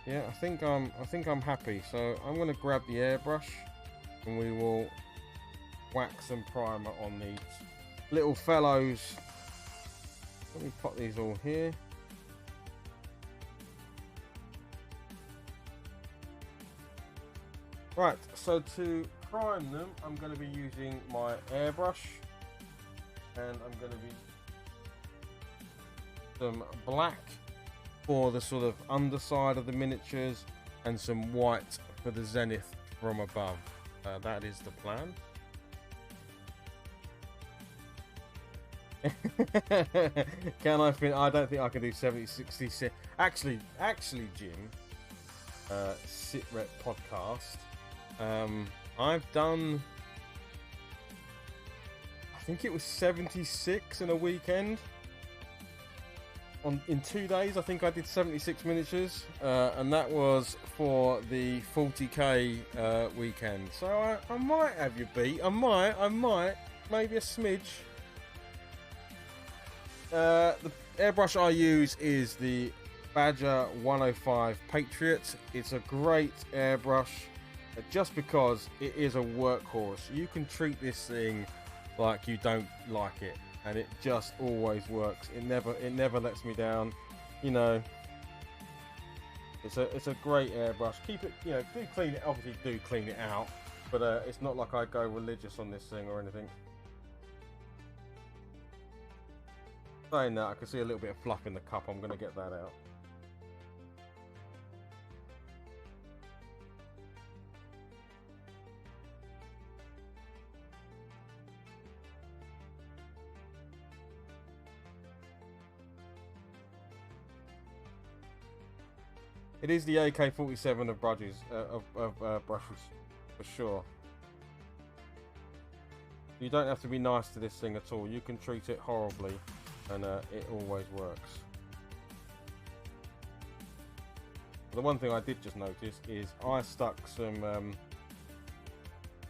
Yeah, I think I'm happy. So I'm gonna grab the airbrush and we will wax some primer on these little fellows. Let me put these all here. Right, so to prime them, I'm going to be using my airbrush, and I'm going to be some black for the sort of underside of the miniatures and some white for the zenith from above. That is the plan. Can I fin? I don't think I can do 70, 60. Actually, Jim, Sitrep podcast. I've done, I think it was 76 in a weekend. In 2 days, I think I did 76 miniatures, and that was for the 40k weekend. So I might have you beat. I might, maybe a smidge. The airbrush I use is the Badger 105 Patriot. It's a great airbrush just because it is a workhorse. You can treat this thing like you don't like it, and it just always works. It never lets me down. You know, it's a great airbrush. Keep it, do clean it. Obviously, do clean it out, but it's not like I go religious on this thing or anything. Saying that, I can see a little bit of fluff in the cup. I'm going to get that out. It is the AK-47 of brushes, brushes, for sure. You don't have to be nice to this thing at all. You can treat it horribly, and it always works. The one thing I did just notice is I stuck some.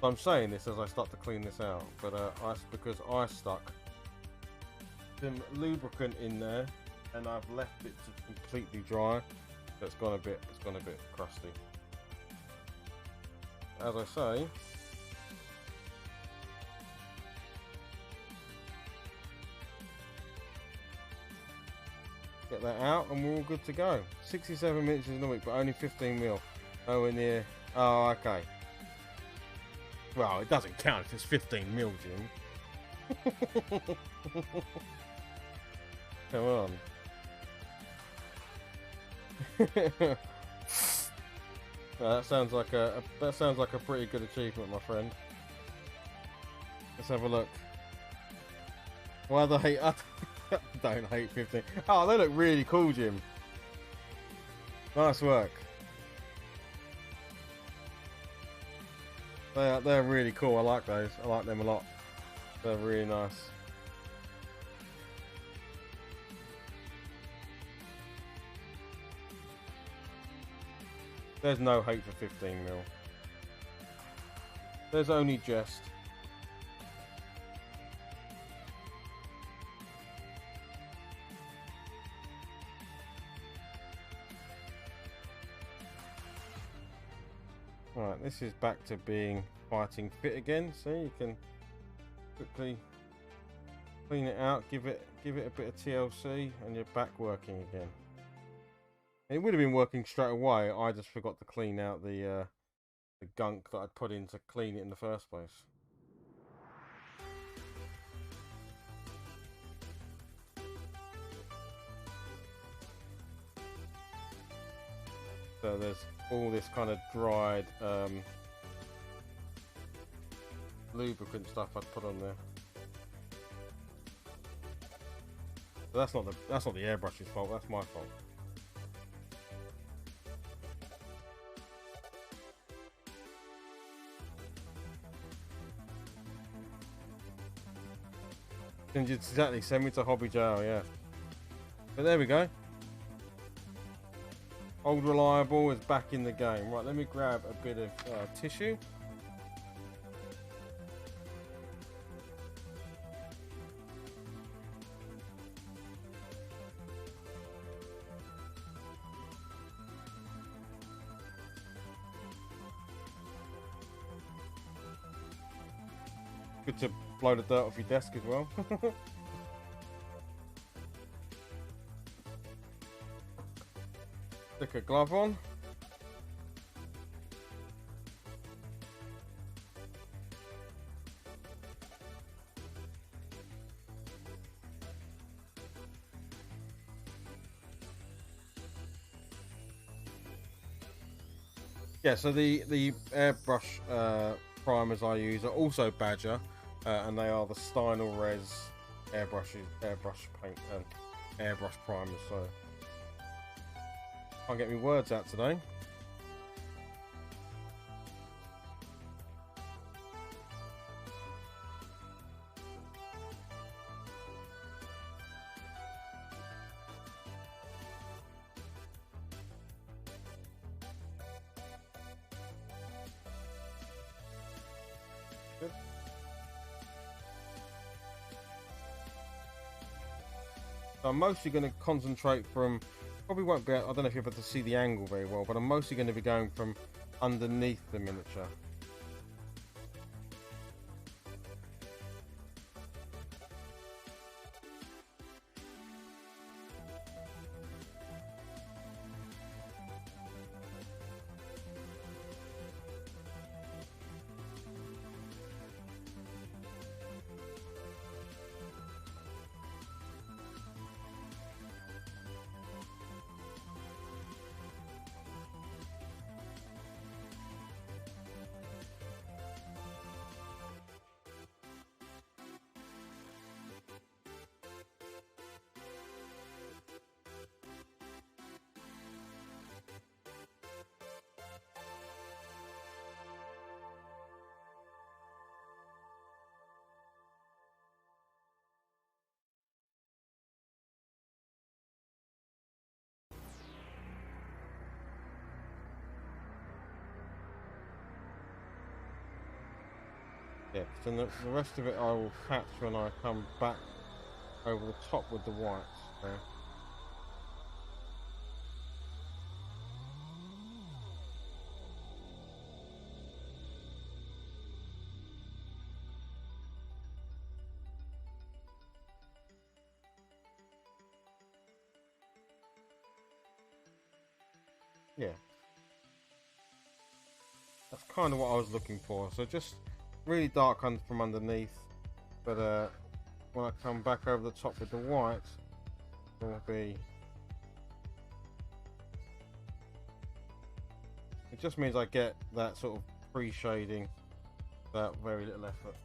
I'm saying this as I start to clean this out, but because I stuck some lubricant in there, and I've left it to completely dry. It's gone a bit crusty. As I say, get that out and we're all good to go. 67 minutes in a week, but only 15 mil. Nowhere near. Oh, okay. Well, it doesn't count if it's 15 mil, Jim. Come on. That sounds like a pretty good achievement, my friend. Let's have a look. Why do I hate? I don't hate 15. Oh, they look really cool, Jim. Nice work. They're really cool. I like those. I like them a lot. They're really nice. There's no hate for 15 mil. There's only jest. Right, this is back to being fighting fit again. See, you can quickly clean it out, give it a bit of TLC, and you're back working again. It would have been working straight away. I just forgot to clean out the gunk that I'd put in to clean it in the first place. So there's all this kind of dried lubricant stuff I'd put on there. But that's not the airbrush's fault. That's my fault. Exactly, send me to hobby jail, yeah. But there we go. Old Reliable is back in the game. Right, let me grab a bit of tissue. good to blow the dirt off your desk as well. Stick a glove on. Yeah, so the airbrush primers I use are also Badger, and they are the Stynal Res airbrush paint and airbrush primers. So can't get me words out today. Good. So I'm mostly going to concentrate from, probably won't be, I don't know if you're able to see the angle very well, but I'm mostly going to be going from underneath the miniature. Yeah, then the rest of it I will catch when I come back over the top with the whites there. Yeah, that's kind of what I was looking for. So just really dark from underneath, but when I come back over the top with the white, it will be. It just means I get that sort of pre-shading without very little effort.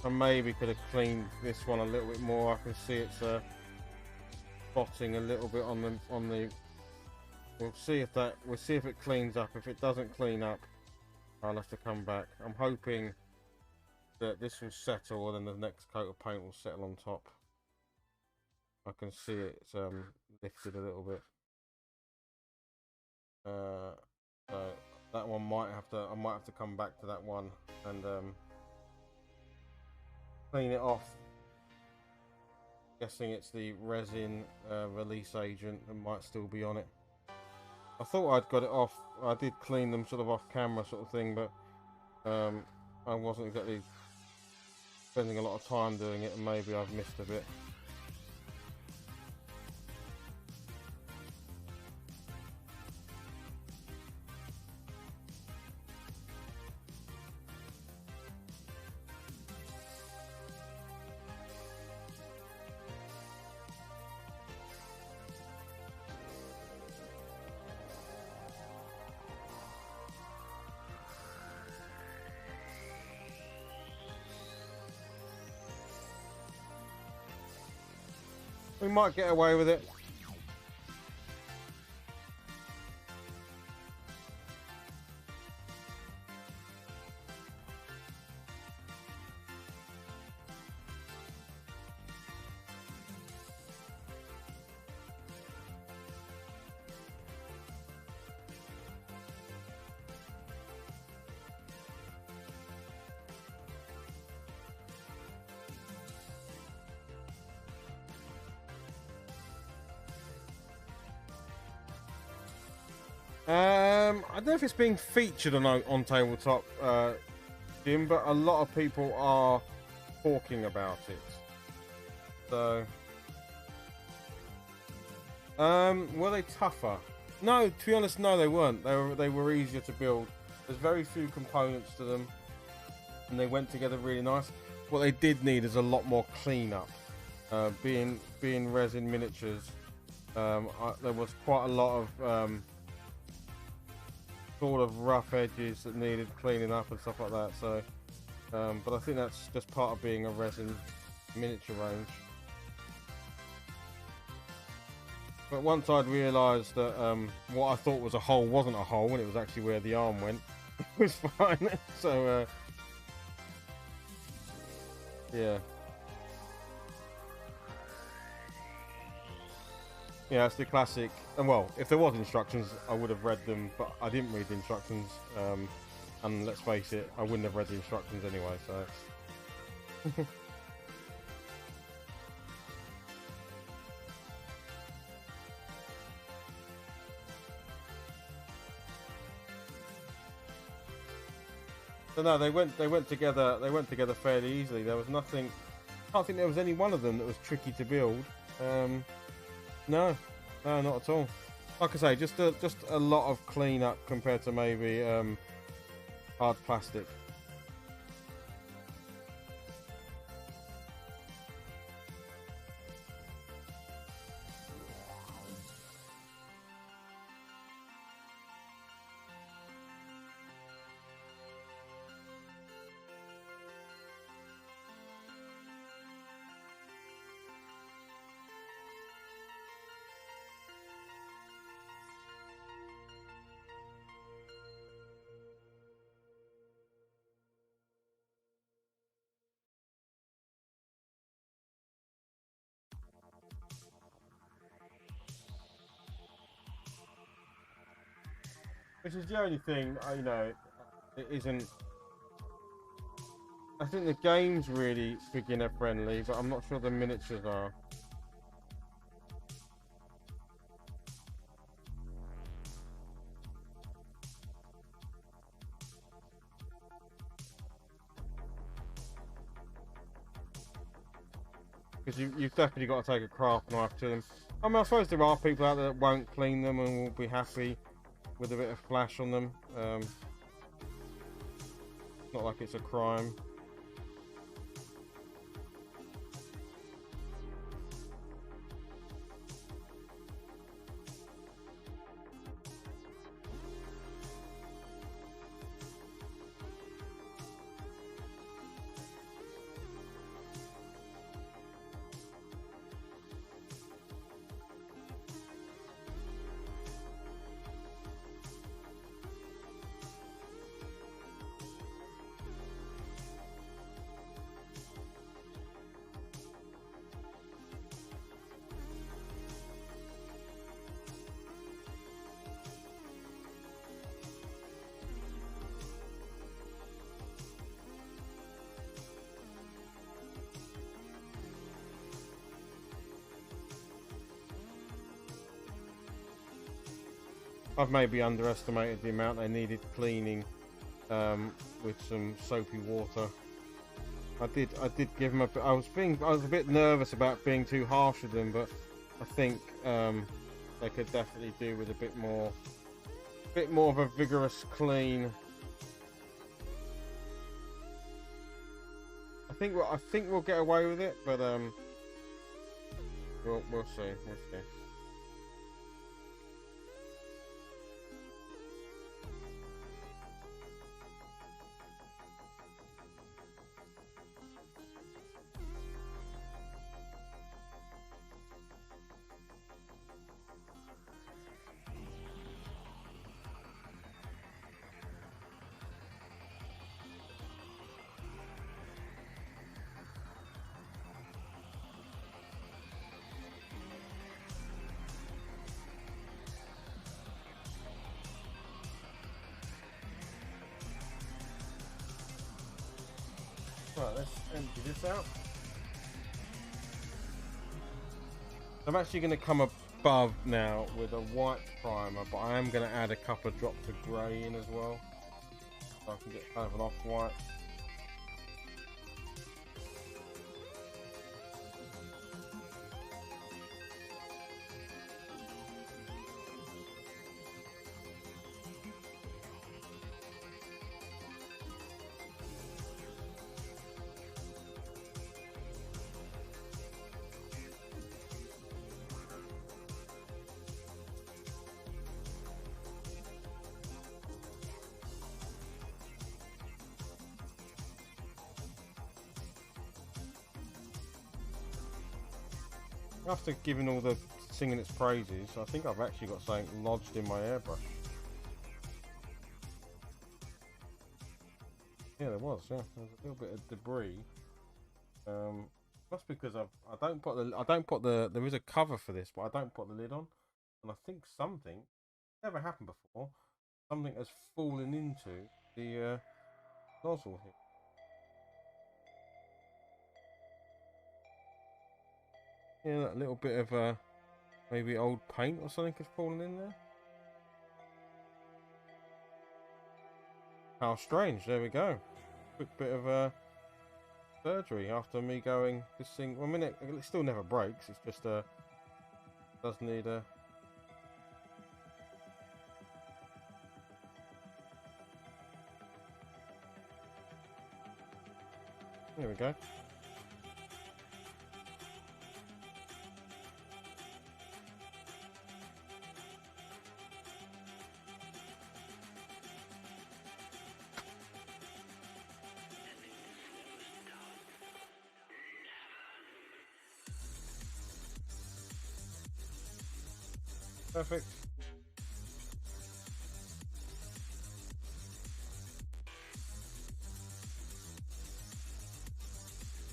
I maybe could have cleaned this one a little bit more. I can see it's spotting a little bit on the. We'll see if it cleans up. If it doesn't clean up, I'll have to come back. I'm hoping that this will settle, and then the next coat of paint will settle on top. I can see it's lifted a little bit. So that one I might have to come back to that one and clean it off. Guessing it's the resin release agent that might still be on it. I thought I'd got it off. I did clean them sort of off camera sort of thing, but I wasn't exactly spending a lot of time doing it, and maybe I've missed a bit. We might get away with it. I don't know if it's being featured on Tabletop, Jim, but a lot of people are talking about it. So, were they tougher? No, to be honest, no, they weren't. They were easier to build. There's very few components to them, and they went together really nice. What they did need is a lot more cleanup. Being resin miniatures, there was quite a lot of sort of rough edges that needed cleaning up and stuff like that. So, but I think that's just part of being a resin miniature range. But once I'd realised that what I thought was a hole wasn't a hole, and it was actually where the arm went, it was fine. So, yeah. Yeah, it's the classic. And well, if there was instructions, I would have read them, but I didn't read the instructions. And let's face it, I wouldn't have read the instructions anyway. So. So no, they went together. They went together fairly easily. There was nothing. I can't think there was any one of them that was tricky to build. No, not at all. Like I say, just a lot of cleanup compared to maybe hard plastic. Which is the only thing, you know, it isn't. I think the game's really beginner friendly, but I'm not sure the miniatures are. Because you've definitely got to take a craft knife to them. I mean, I suppose there are people out there that won't clean them and will be happy with a bit of flash on them. Not like it's a crime. I've maybe underestimated the amount they needed cleaning with some soapy water. I did give them a bit. I was a bit nervous about being too harsh with them, but I think they could definitely do with a bit more of a vigorous clean. I think we'll get away with it, but we'll see. We'll see. Right, let's empty this out. I'm actually going to come above now with a white primer, but I am going to add a couple of drops of grey in as well, so I can get kind of an off-white. After giving all the singing its praises, I think I've actually got something lodged in my airbrush. Yeah, there was. Yeah, there was a little bit of debris. That's because I don't put the there is a cover for this, but I don't put the lid on, and I think something never happened before. Something has fallen into the nozzle here. Yeah, that little bit of maybe old paint or something has fallen in there. How strange. There we go. Quick bit of surgery after me going this thing. Well, I mean, it still never breaks. It's just does need a. There we go. Perfect.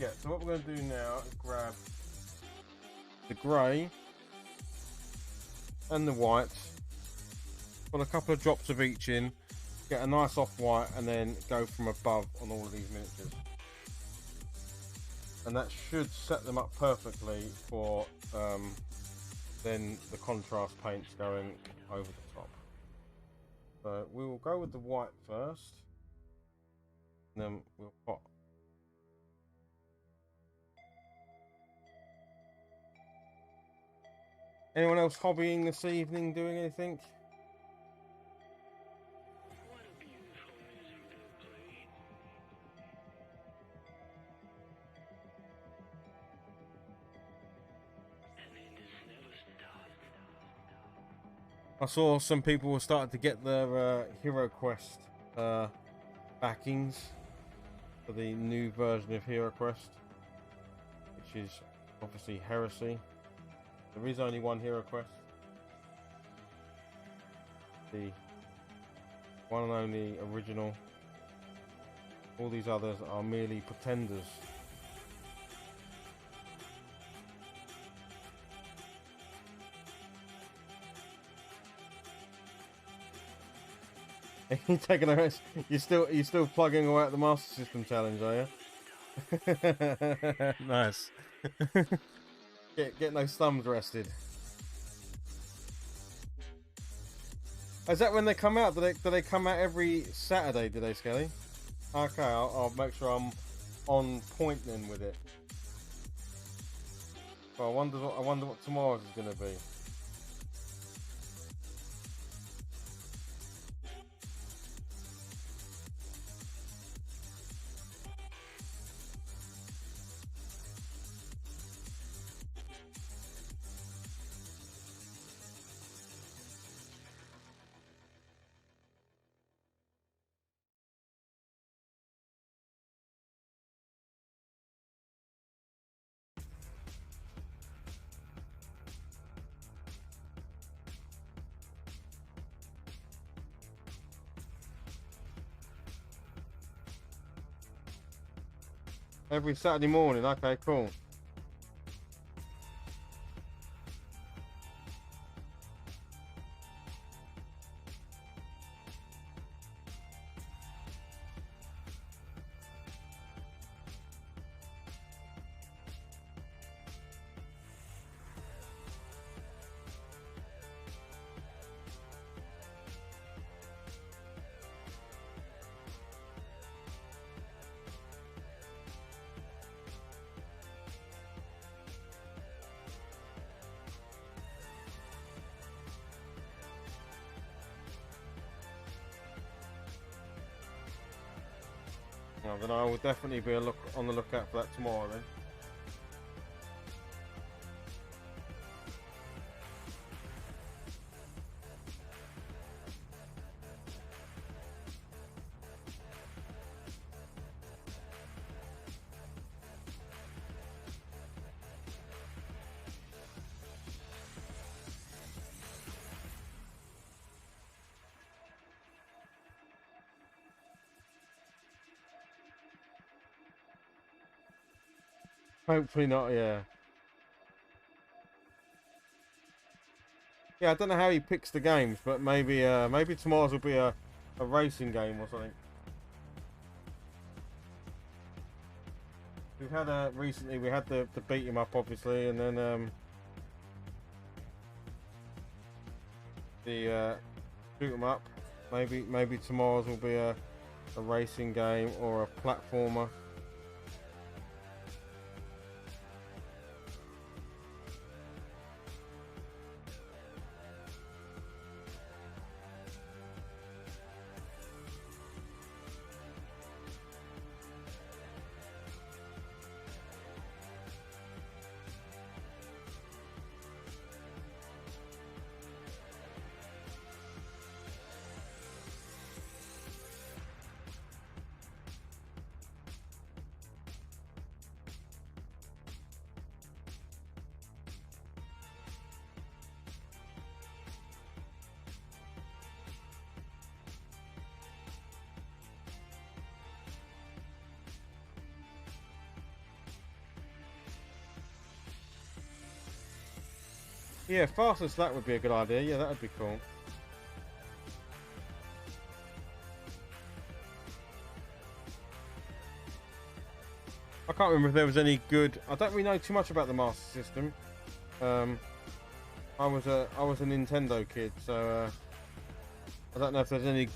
Yeah, so what we're going to do now is grab the grey and the white, put a couple of drops of each in, get a nice off-white, and then go from above on all of these miniatures. And that should set them up perfectly for then the contrast paints going over the top. So we will go with the white first, and then we'll put anyone else hobbying this evening, doing anything? I saw some people were starting to get their Hero Quest backings for the new version of Hero Quest, which is obviously heresy. There is only one Hero Quest. The one and only original. All these others are merely pretenders. You taking a rest? You still plugging away at the Master System challenge, are you? Nice. Get those thumbs rested. Is that when they come out? Do they come out every Saturday? Do they, Skelly? Okay, I'll make sure I'm on point then with it. Well, I wonder what tomorrow's is going to be. Every Saturday morning. Okay, cool. Well, then I will definitely be on the lookout for that tomorrow then. Hopefully not, yeah. Yeah, I don't know how he picks the games, but maybe maybe tomorrow's will be a racing game or something. We've had recently we had the beat him up obviously, and then the shoot him up. Maybe tomorrow's will be a racing game or a platformer. Yeah, fastest that would be a good idea. Yeah, that would be cool. I can't remember if there was any good. I don't really know too much about the Master System. I was a Nintendo kid, so I don't know if there's any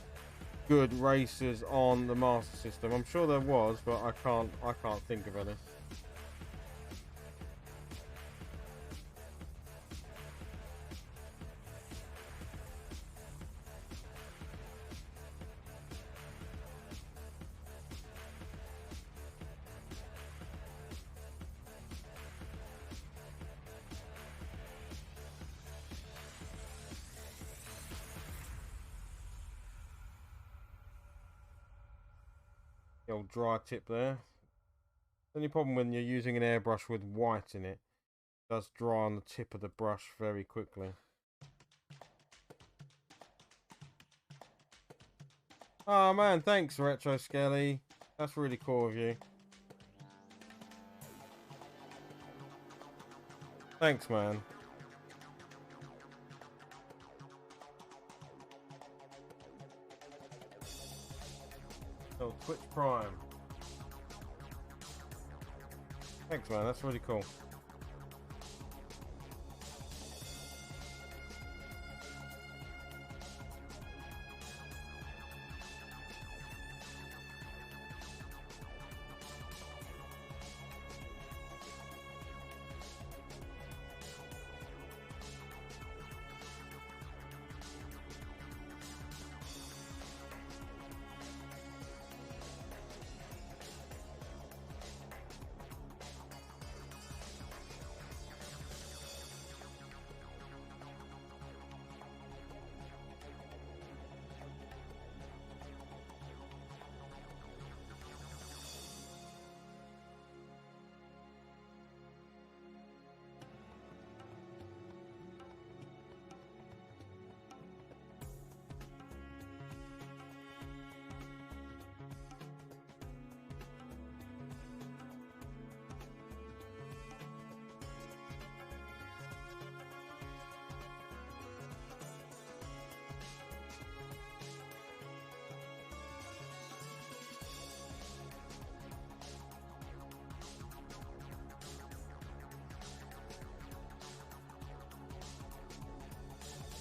good racers on the Master System. I'm sure there was, but I can't think of any. The old dry tip there. The only problem when you're using an airbrush with white in it, it does dry on the tip of the brush very quickly. Oh man, thanks Retro Skelly. That's really cool of you. Thanks, man. Oh, Twitch Prime. Thanks, man. That's really cool.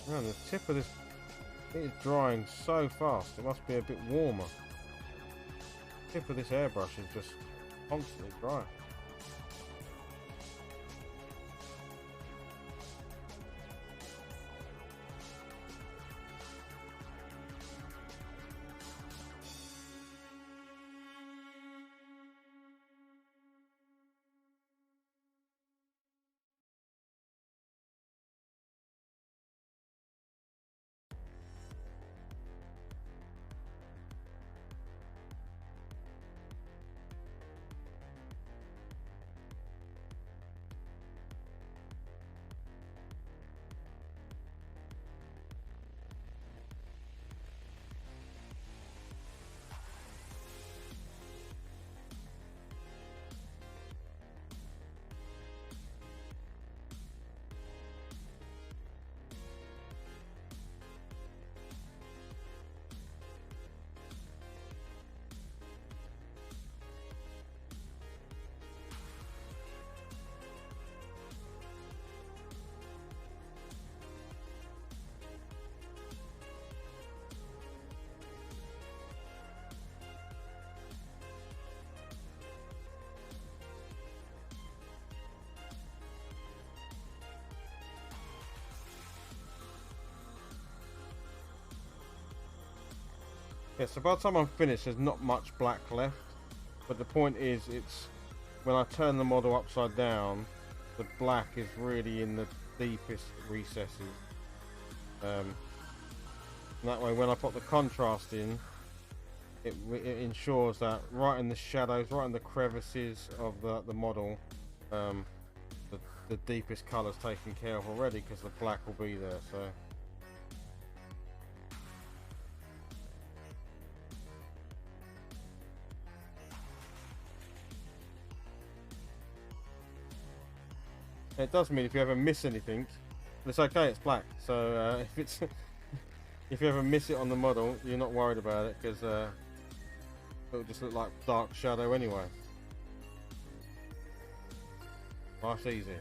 Man, the tip of this, it is drying so fast. It must be a bit warmer. The tip of this airbrush is just constantly dry. Yeah, so by the time I'm finished, there's not much black left. But the point is, it's when I turn the model upside down, the black is really in the deepest recesses. And that way, when I put the contrast in, it ensures that right in the shadows, right in the crevices of the model, the deepest colour's taken care of already, because the black will be there. So. It does mean if you ever miss anything, it's okay, it's black. So if it's if you ever miss it on the model, you're not worried about it, because it'll just look like dark shadow anyway. Nice, easy.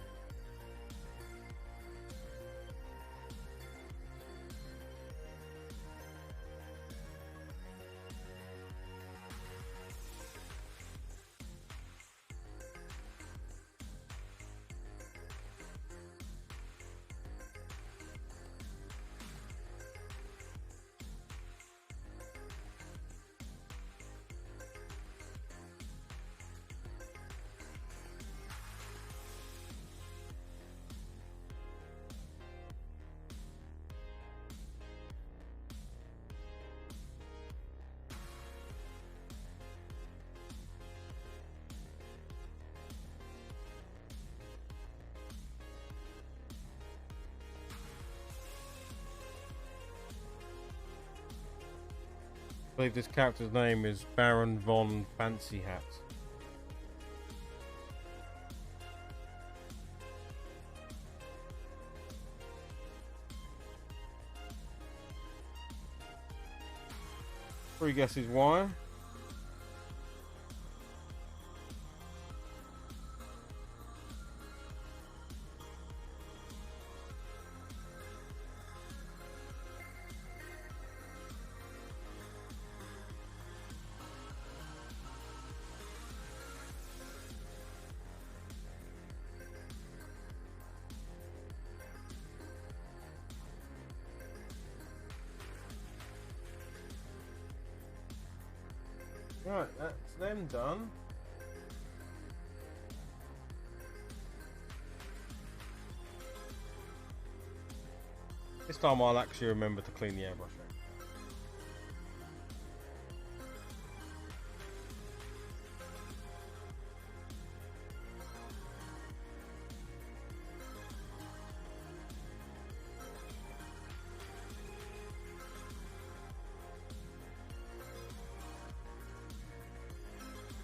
I believe this character's name is Baron von Fancy Hat. Three guesses why? Right, that's them done. This time I'll actually remember to clean the airbrush.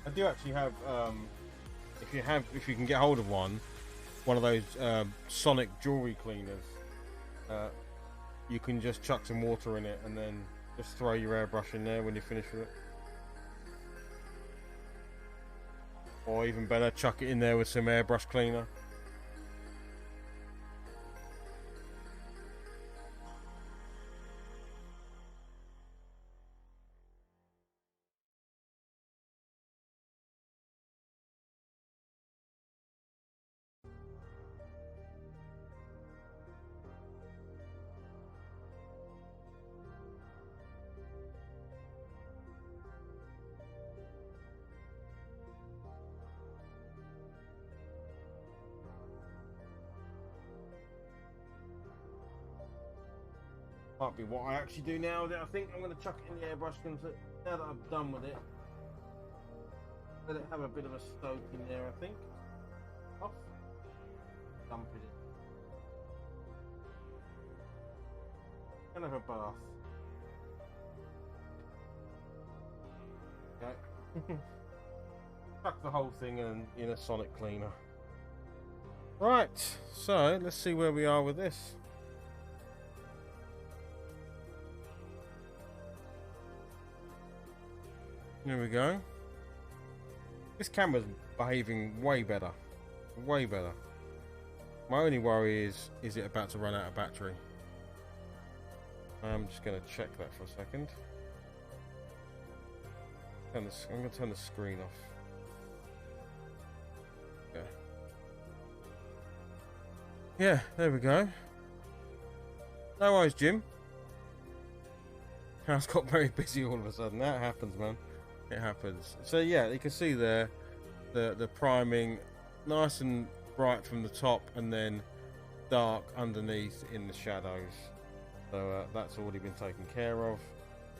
I do actually have, if you can get hold of one of those sonic jewelry cleaners, you can just chuck some water in it and then just throw your airbrush in there when you're finished with it. Or even better, chuck it in there with some airbrush cleaner. Might be what I actually do now with it. I think I'm going to chuck it in the airbrush because now that I'm done with it, let it have a bit of a soak in there, I think. Off. Dump it in. Kind of a bath. Okay. Chuck the whole thing in a sonic cleaner. Right, so let's see where we are with this. Here we go. This camera's behaving way better. Way better. My only worry is it about to run out of battery? I'm just going to check that for a second. I'm going to turn the screen off. Okay. Yeah, there we go. No worries, Jim. House got very busy all of a sudden. That happens, man. It happens. So yeah, you can see there the priming, nice and bright from the top, and then dark underneath in the shadows. So that's already been taken care of.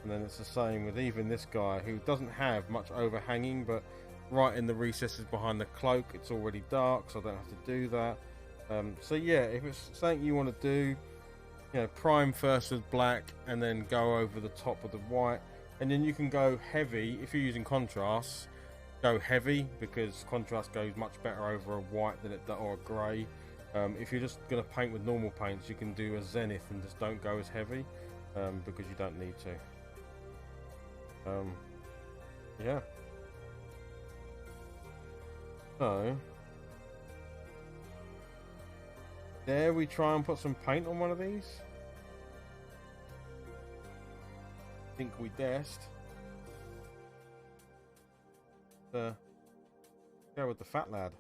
And then it's the same with even this guy who doesn't have much overhanging, but right in the recesses behind the cloak, it's already dark, so I don't have to do that. So yeah, if it's something you want to do, you know, prime first with black and then go over the top with the white, and then you can go heavy if you're using contrast. Go heavy because contrast goes much better over a white than or a grey. If you're just going to paint with normal paints, you can do a zenith and just don't go as heavy because you don't need to. Yeah. So dare we try and put some paint on one of these? I think we darest. Go with the fat lad.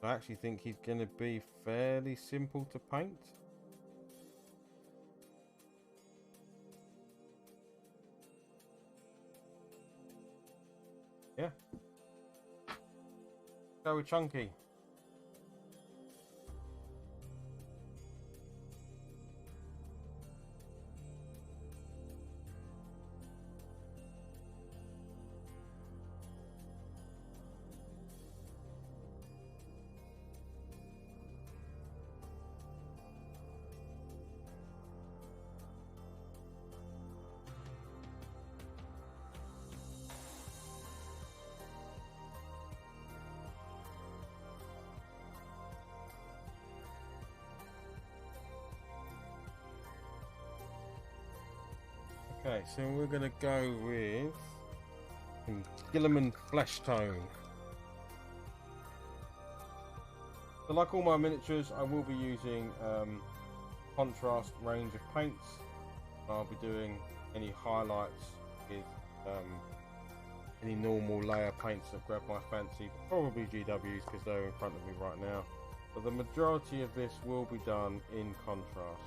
I actually think he's going to be fairly simple to paint. Yeah. Go with Chunky. Okay, so we're going to go with Gilliman Flesh Tone. So like all my miniatures, I will be using contrast range of paints. I'll be doing any highlights with any normal layer paints that grab my fancy, probably GWs because they're in front of me right now. But the majority of this will be done in contrast.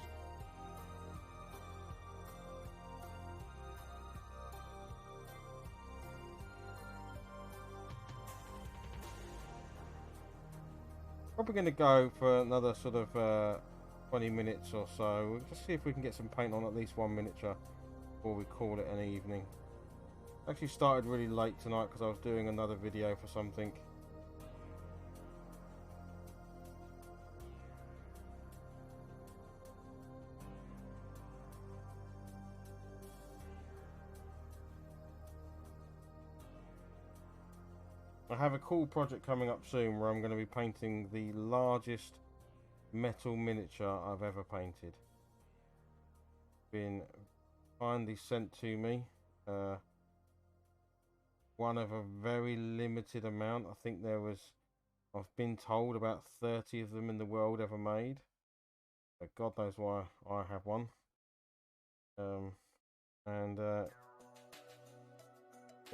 Probably going to go for another sort of 20 minutes or so. We'll just see if we can get some paint on at least one miniature before we call it an evening. Actually started really late tonight because I was doing another video for something. I have a cool project coming up soon where I'm going to be painting the largest metal miniature I've ever painted. Been kindly sent to me. One of a very limited amount. I think there was, I've been told, about 30 of them in the world ever made. But God knows why I have one. Yeah,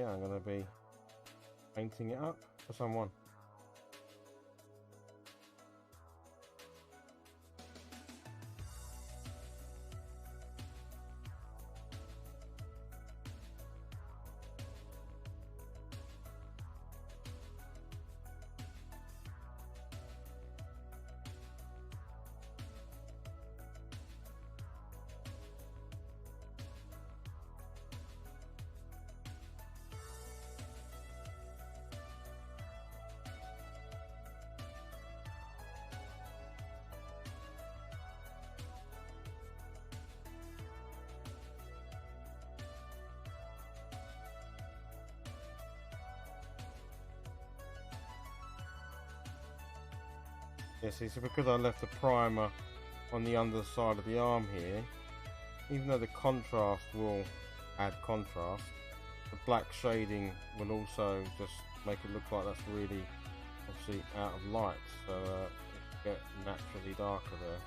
I'm going to be painting it up for someone. Yeah, see, so because I left the primer on the underside of the arm here, even though the contrast will add contrast, the black shading will also just make it look like that's really obviously out of light, so it get naturally darker there.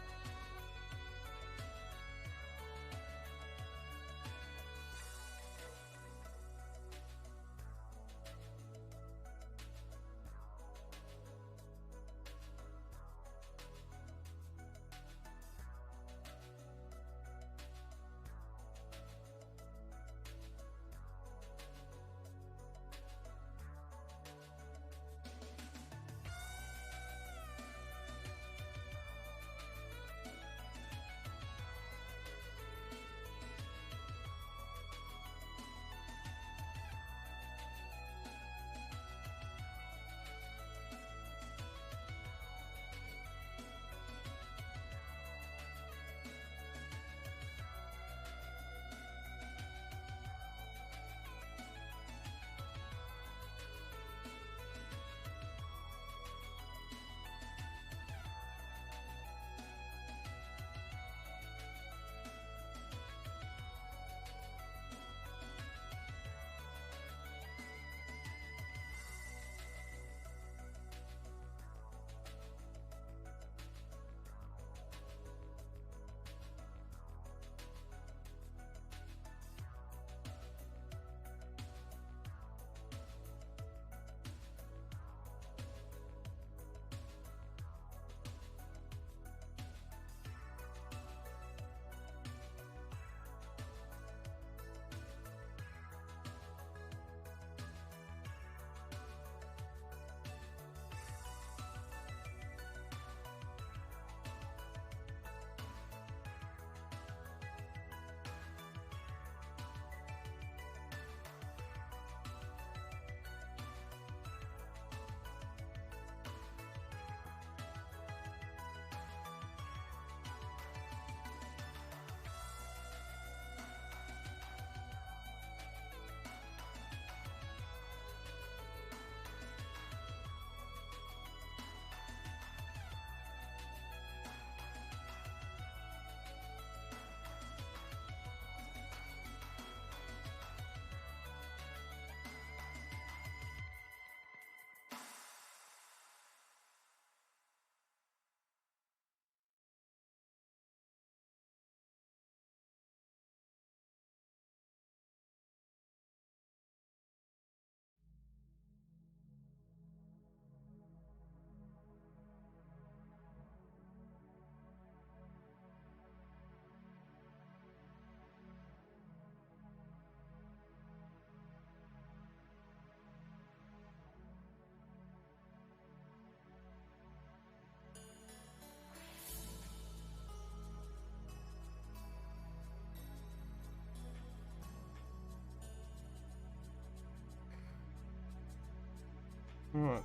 Right.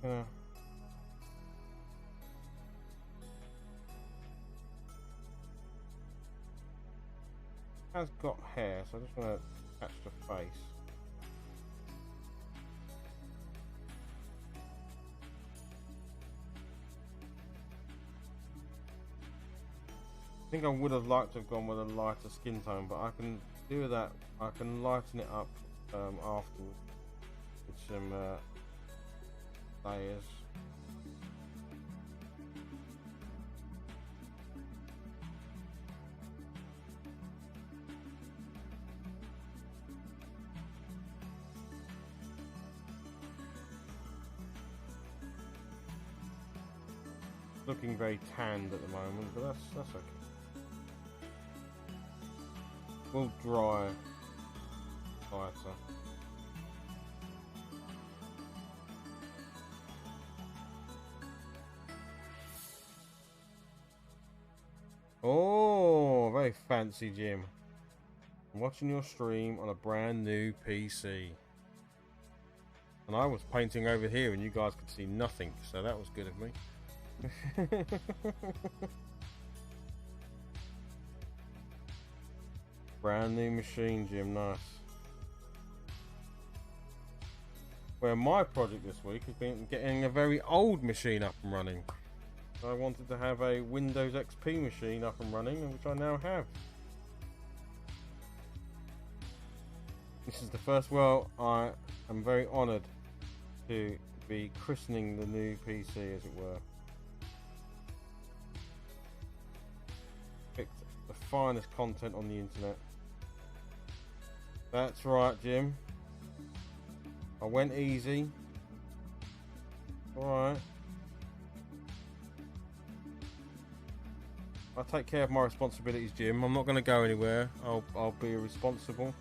Yeah. Has got hair, so I just want to catch the face. I think I would have liked to have gone with a lighter skin tone, but I can do that. I can lighten it up afterwards with some layers. Looking very tanned at the moment, but that's okay. We'll dry lighter. Oh, very fancy, Jim. I'm watching your stream on a brand new PC. And I was painting over here and you guys could see nothing, so that was good of me. Brand new machine, Jim. Nice. Where my project this week has been getting a very old machine up and running. I wanted to have a Windows XP machine up and running, which I now have. This is the first. Well, I am very honoured to be christening the new PC, as it were. Picked the finest content on the internet. That's right, Jim. I went easy. Alright. I take care of my responsibilities, Jim. I'm not going to go anywhere. I'll be responsible.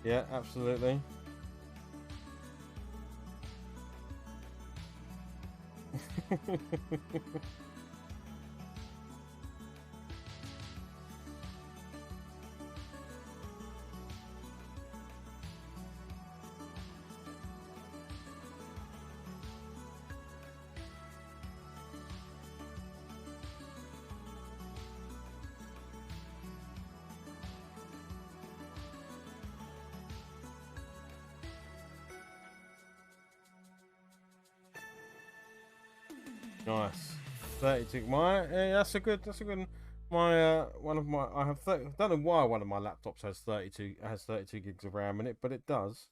Yeah, absolutely. Nice. 32. That's a good my one of my I have 30, don't know why one of my laptops has 32 gigs of RAM in it, but it does.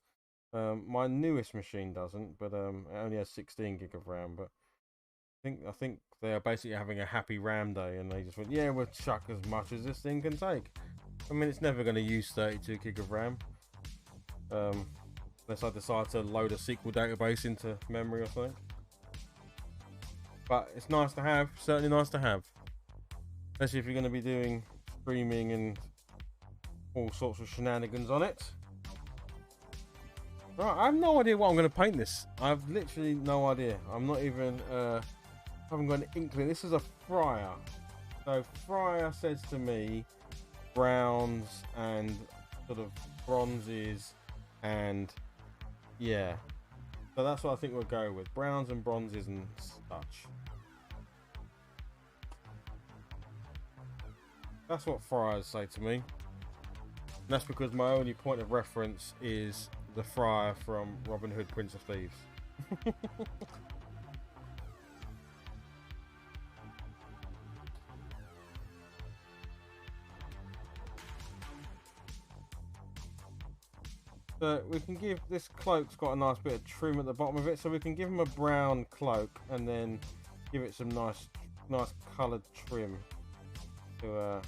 My newest machine doesn't, but it only has 16 gig of RAM. But I think they are basically having a happy RAM day, and they just went, yeah, we'll chuck as much as this thing can take. I mean, it's never going to use 32 gig of RAM, unless I decide to load a SQL database into memory or something. But it's nice to have, certainly nice to have. Especially if you're going to be doing streaming and all sorts of shenanigans on it. Right, I have no idea what I'm going to paint this. I've literally no idea. I'm not even, haven't got an inkling. This is a Fryer. So Fryer says to me, browns and sort of bronzes and yeah. So that's what I think we'll go with. Browns and bronzes and such. That's what Fryers say to me. And that's because my only point of reference is the Fryer from Robin Hood, Prince of Thieves. So we can give this cloak's got a nice bit of trim at the bottom of it, so we can give him a brown cloak and then give it some nice coloured trim to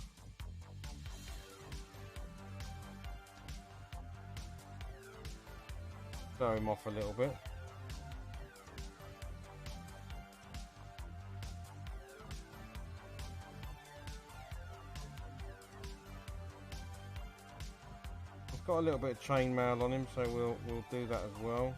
show him off a little bit. It's got a little bit of chainmail on him, so we'll do that as well.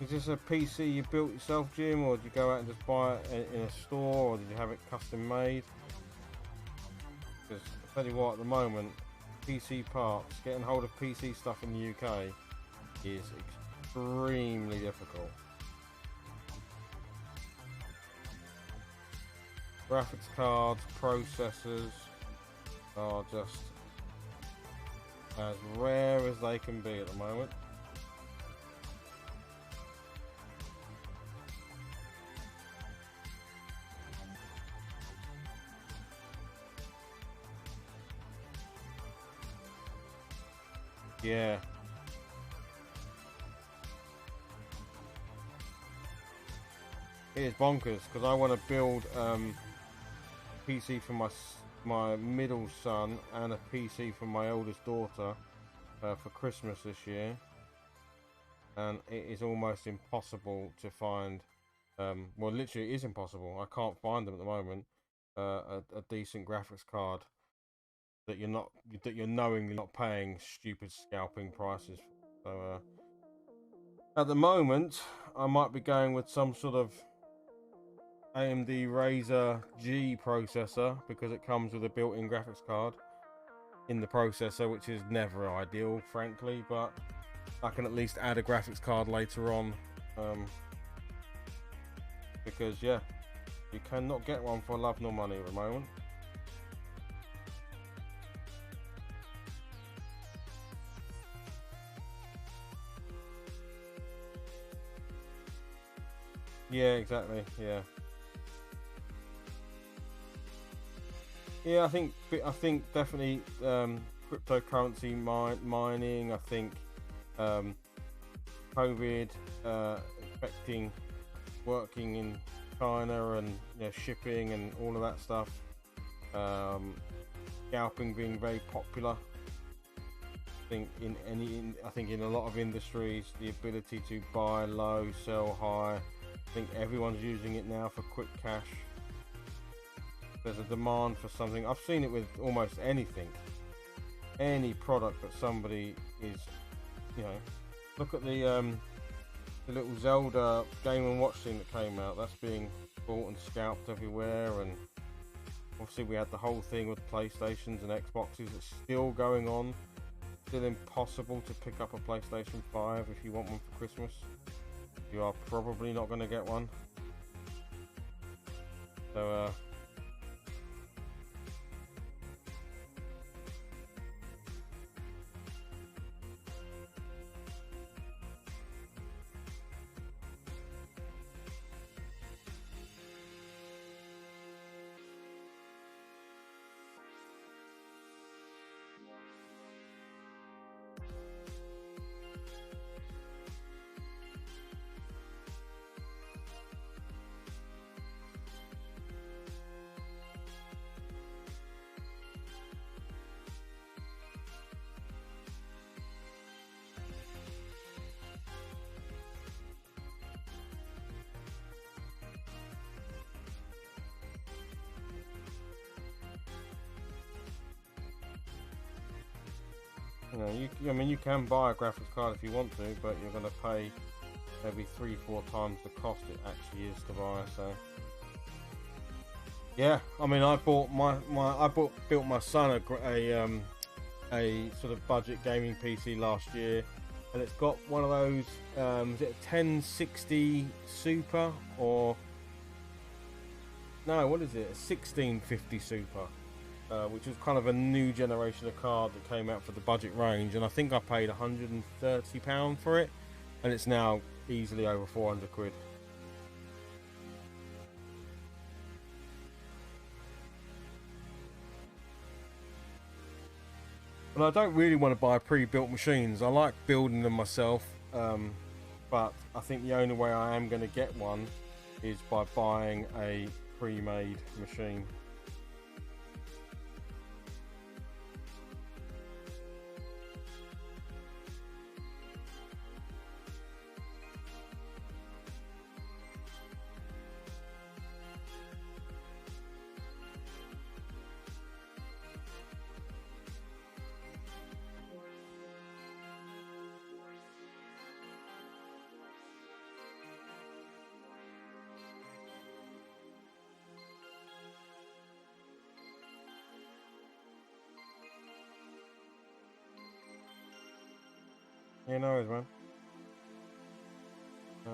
Is this a PC you built yourself, Jim, or did you go out and just buy it in a store, or did you have it custom made? Because I tell you what, at the moment, PC parts, getting hold of PC stuff in the UK is extremely difficult. Graphics cards, processors are just as rare as they can be at the moment. Yeah. It is bonkers because I want to build PC for my middle son and a PC for my oldest daughter for Christmas this year, and it is almost impossible to find. Well, literally, it is impossible. I can't find them at the moment. A decent graphics card that you're knowingly not paying stupid scalping prices. So at the moment, I might be going with some sort of AMD Ryzen G processor because it comes with a built-in graphics card in the processor, which is never ideal, frankly, but I can at least add a graphics card later on, because yeah, you cannot get one for love nor money at the moment. Yeah, exactly. Yeah, I think definitely cryptocurrency mining. I think COVID affecting working in China and shipping and all of that stuff. Scalping being very popular. I think in a lot of industries, the ability to buy low, sell high. I think everyone's using it now for quick cash. There's a demand for something. I've seen it with almost anything, any product that somebody is, look at the little Zelda Game & Watch thing that came out. That's being bought and scalped everywhere, and obviously we had the whole thing with PlayStations and Xboxes that's still going on. Still impossible to pick up a PlayStation 5 if you want one for Christmas. You are probably not going to get one. So you can buy a graphics card if you want to, but you're going to pay maybe 3-4 times the cost it actually is to buy. So yeah, I built my son a sort of budget gaming PC last year, and it's got one of those is it a 1060 Super, or no, what is it, a 1650 Super, which was kind of a new generation of card that came out for the budget range, and I think I paid £130 for it, and it's now easily over 400 quid. And I don't really want to buy pre-built machines. I like building them myself, but I think the only way I am going to get one is by buying a pre-made machine. You know it, man. Yeah.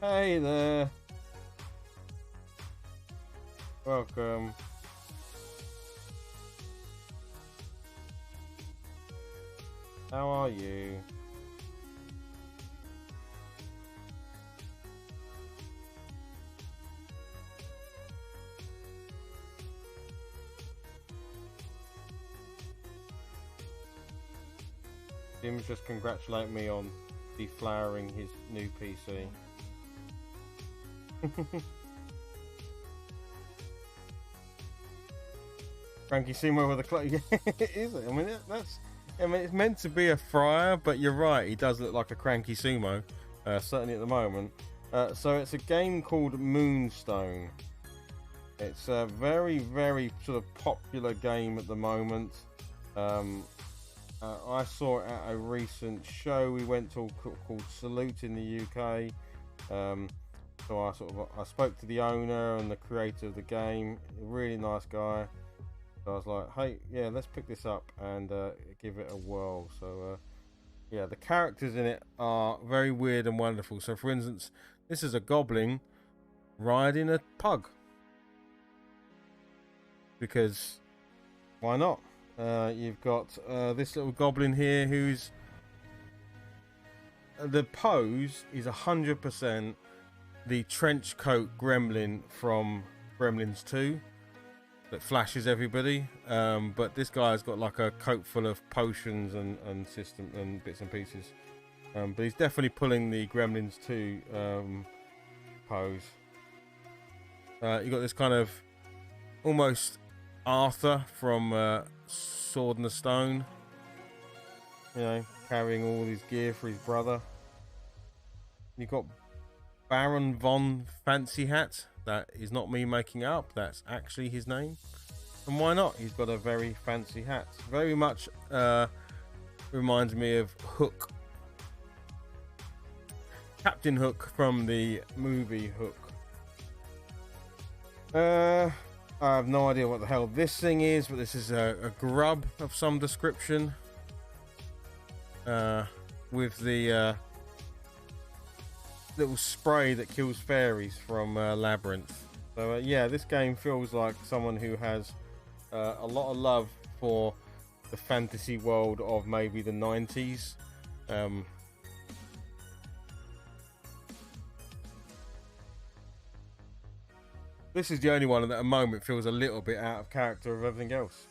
Hey there. Welcome. How are you? Tim's just congratulating me on deflowering his new PC. Cranky Sumo with a cloak. Yeah, it is. I mean, it's meant to be a friar, but you're right. He does look like a Cranky Sumo, certainly at the moment. So it's a game called Moonstone. It's a very, very sort of popular game at the moment. I saw it at a recent show we went to called Salute in the UK. So I spoke to the owner and the creator of the game. A really nice guy. So I was like, hey, yeah, let's pick this up and give it a whirl. So yeah, the characters in it are very weird and wonderful. So for instance, this is a goblin riding a pug. Because why not? You've got this little goblin here who's... the pose is 100% the trench coat gremlin from Gremlins 2 that flashes everybody. But this guy's got like a coat full of potions and system and bits and pieces. But he's definitely pulling the Gremlins 2 pose. You got this kind of almost Arthur from Sword in the Stone, you know, carrying all his gear for his brother. You've got Baron von Fancy Hat. That is not me making it up, that's actually his name. And why not? He's got a very fancy hat. Very much reminds me of Hook. Captain Hook from the movie Hook. I have no idea what the hell this thing is, but this is a grub of some description. With the little spray that kills fairies from Labyrinth. So yeah, this game feels like someone who has a lot of love for the fantasy world of maybe the 90s. This is the only one that at the moment feels a little bit out of character of everything else.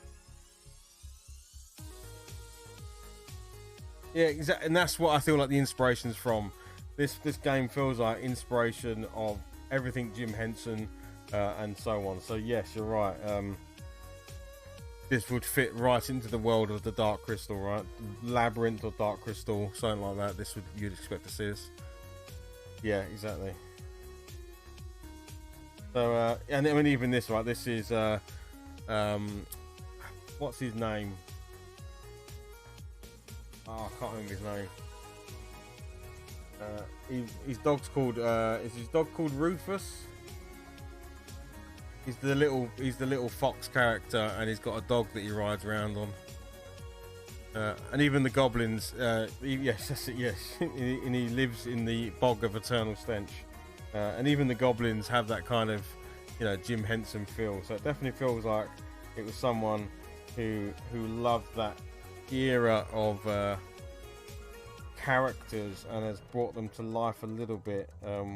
Yeah, exactly, and that's what I feel like the inspiration's from. This game feels like inspiration of everything Jim Henson and so on. So yes, you're right. This would fit right into the world of the Dark Crystal, right? Labyrinth or Dark Crystal, something like that. This would, you'd expect to see this. Yeah, exactly. So and I mean even this, right? This is what's his name? Oh, I can't remember his name. His dog's called is his dog called Rufus? He's the little fox character, and he's got a dog that he rides around on. And even the goblins, yes, that's it, yes. And he lives in the bog of eternal stench. And even the goblins have that kind of, you know, Jim Henson feel. So it definitely feels like it was someone who loved that era of characters and has brought them to life a little bit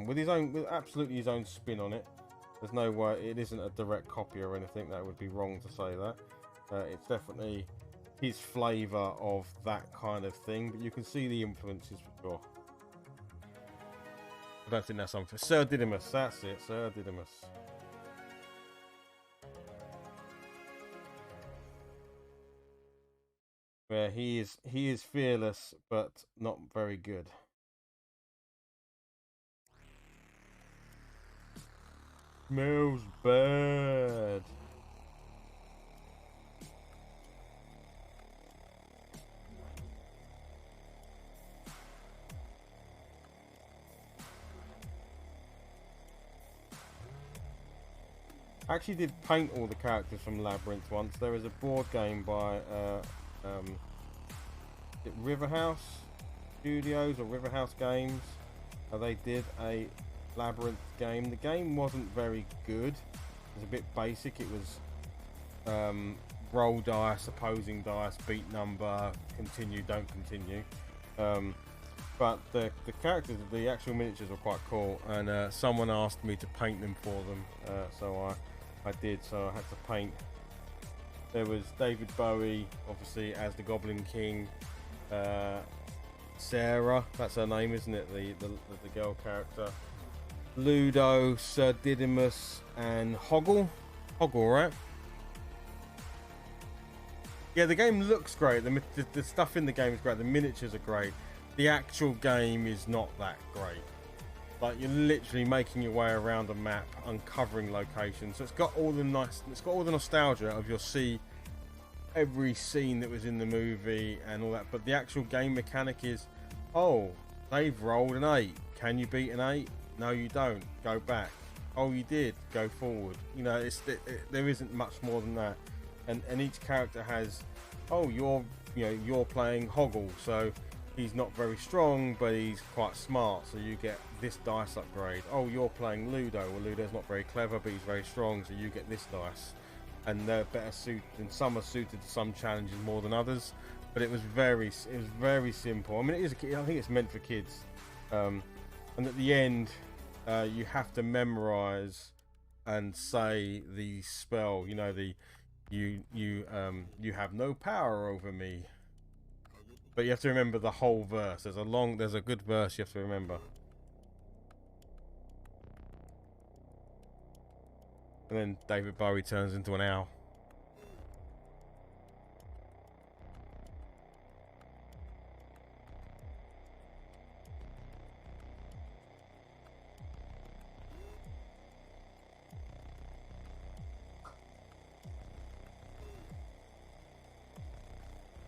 with absolutely his own spin on it. There's no way it isn't a direct copy or anything. That would be wrong to say that. It's definitely his flavour of that kind of thing, but you can see the influences for sure. I don't think that's something. Sir Didymus, that's it, Sir Didymus. Where he is fearless, but not very good. Smells bad. I actually did paint all the characters from Labyrinth once. There is a board game by Riverhouse Studios or Riverhouse Games. They did a Labyrinth game. The game wasn't very good. It was a bit basic. It was roll dice, opposing dice, beat number, continue, don't continue. But the characters, the actual miniatures were quite cool, and someone asked me to paint them for them, so I did. So I had to paint. There was David Bowie, obviously, as the Goblin King. Uh, Sarah, that's her name, isn't it? The girl character. Ludo, Sir Didymus, and Hoggle. Hoggle, right? Yeah, the game looks great. The stuff in the game is great. The miniatures are great. The actual game is not that great. Like, you're literally making your way around a map, uncovering locations. So it's got all the nostalgia of you'll see every scene that was in the movie and all that. But the actual game mechanic is, oh, they've rolled an 8. Can you beat an 8? No, you don't. Go back. Oh, you did. Go forward. You know, there isn't much more than that. And each character has, oh, you're playing Hoggle, so he's not very strong, but he's quite smart, so you get this dice upgrade. Oh, you're playing Ludo. Well, Ludo's not very clever, but he's very strong, so you get this dice. And they're better suited, and some are suited to some challenges more than others. But it was very simple. I mean, I think it's meant for kids. And at the end, you have to memorize and say the spell. You know, you have no power over me. But you have to remember the whole verse. There's a good verse you have to remember. And then David Bowie turns into an owl.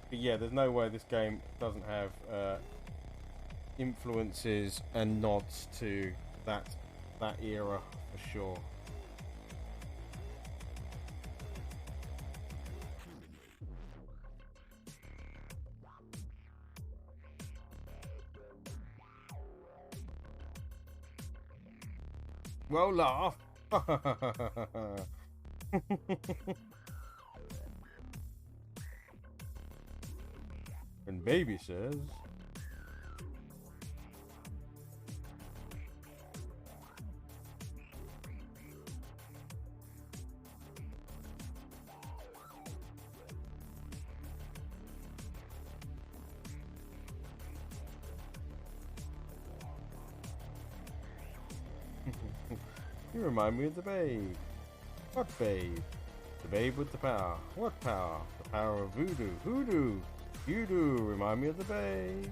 But yeah, there's no way this game doesn't have influences and nods to that era for sure. Well, laugh. And baby says, you remind me of the babe. What babe? The babe with the power. What power? The power of voodoo. Hoodoo. You do remind me of the babe.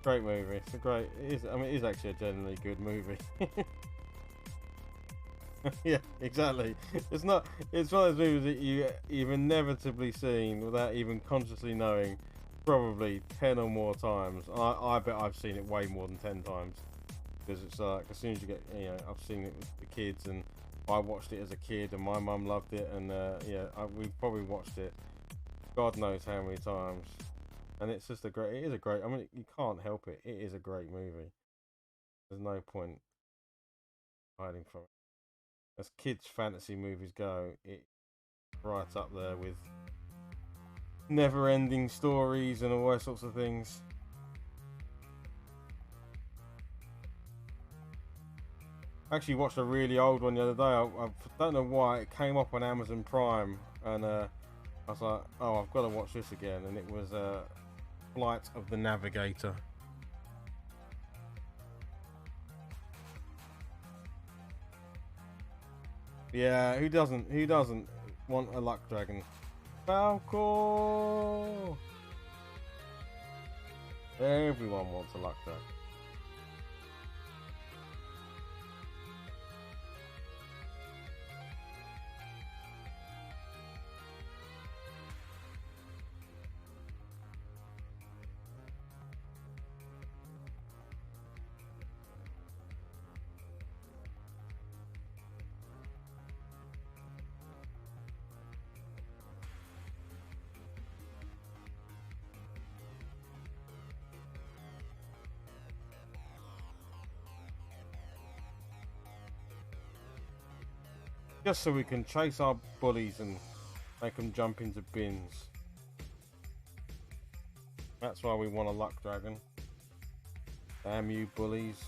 Great movie. It is actually a genuinely good movie. Yeah, exactly. It's one of those movies that you've inevitably seen without even consciously knowing, probably 10 or more times. I bet I've seen it way more than 10 times, because it's like, as soon as you get, I've seen it with the kids, and I watched it as a kid, and my mum loved it, and we've probably watched it God knows how many times. And it's just it is a great, I mean, you can't help it. It is a great movie. There's no point hiding from it. As kids' fantasy movies go, it's right up there with never-ending stories and all those sorts of things. I actually watched a really old one the other day. I don't know why it came up on Amazon Prime, and I was like, oh, I've got to watch this again. And it was Flight of the Navigator. Yeah, who doesn't want a luck dragon? Falco! Everyone wants a luck dragon. Just so we can chase our bullies and make them jump into bins. That's why we want a luck dragon. Damn you, bullies.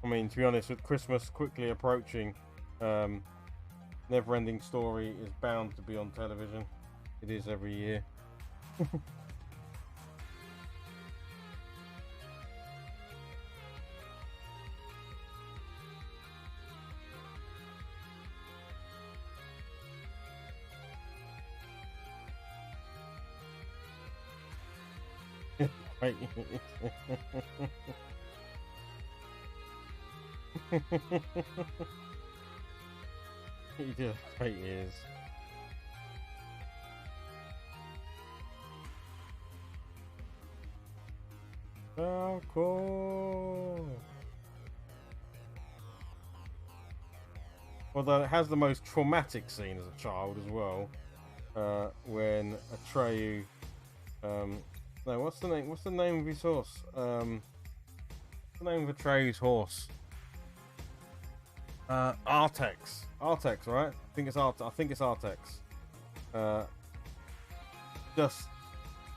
I mean, to be honest, with Christmas quickly approaching, Never-Ending Story is bound to be on television. It is every year. Right. He did 8 years. Oh, cool. Although it has the most traumatic scene as a child as well, when Atreyu, no, what's the name? What's the name of his horse? What's the name of Atreyu's horse? Artax. Artax, right? I think it's Artax. Just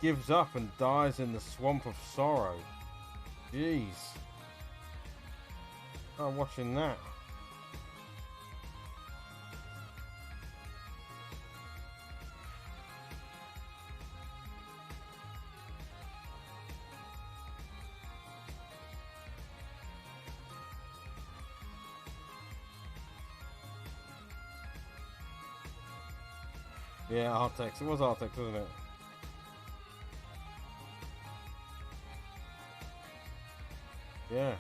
gives up and dies in the swamp of sorrow. Jeez. I'm watching that. Yeah, Artax. It was Artax, wasn't it? Yeah.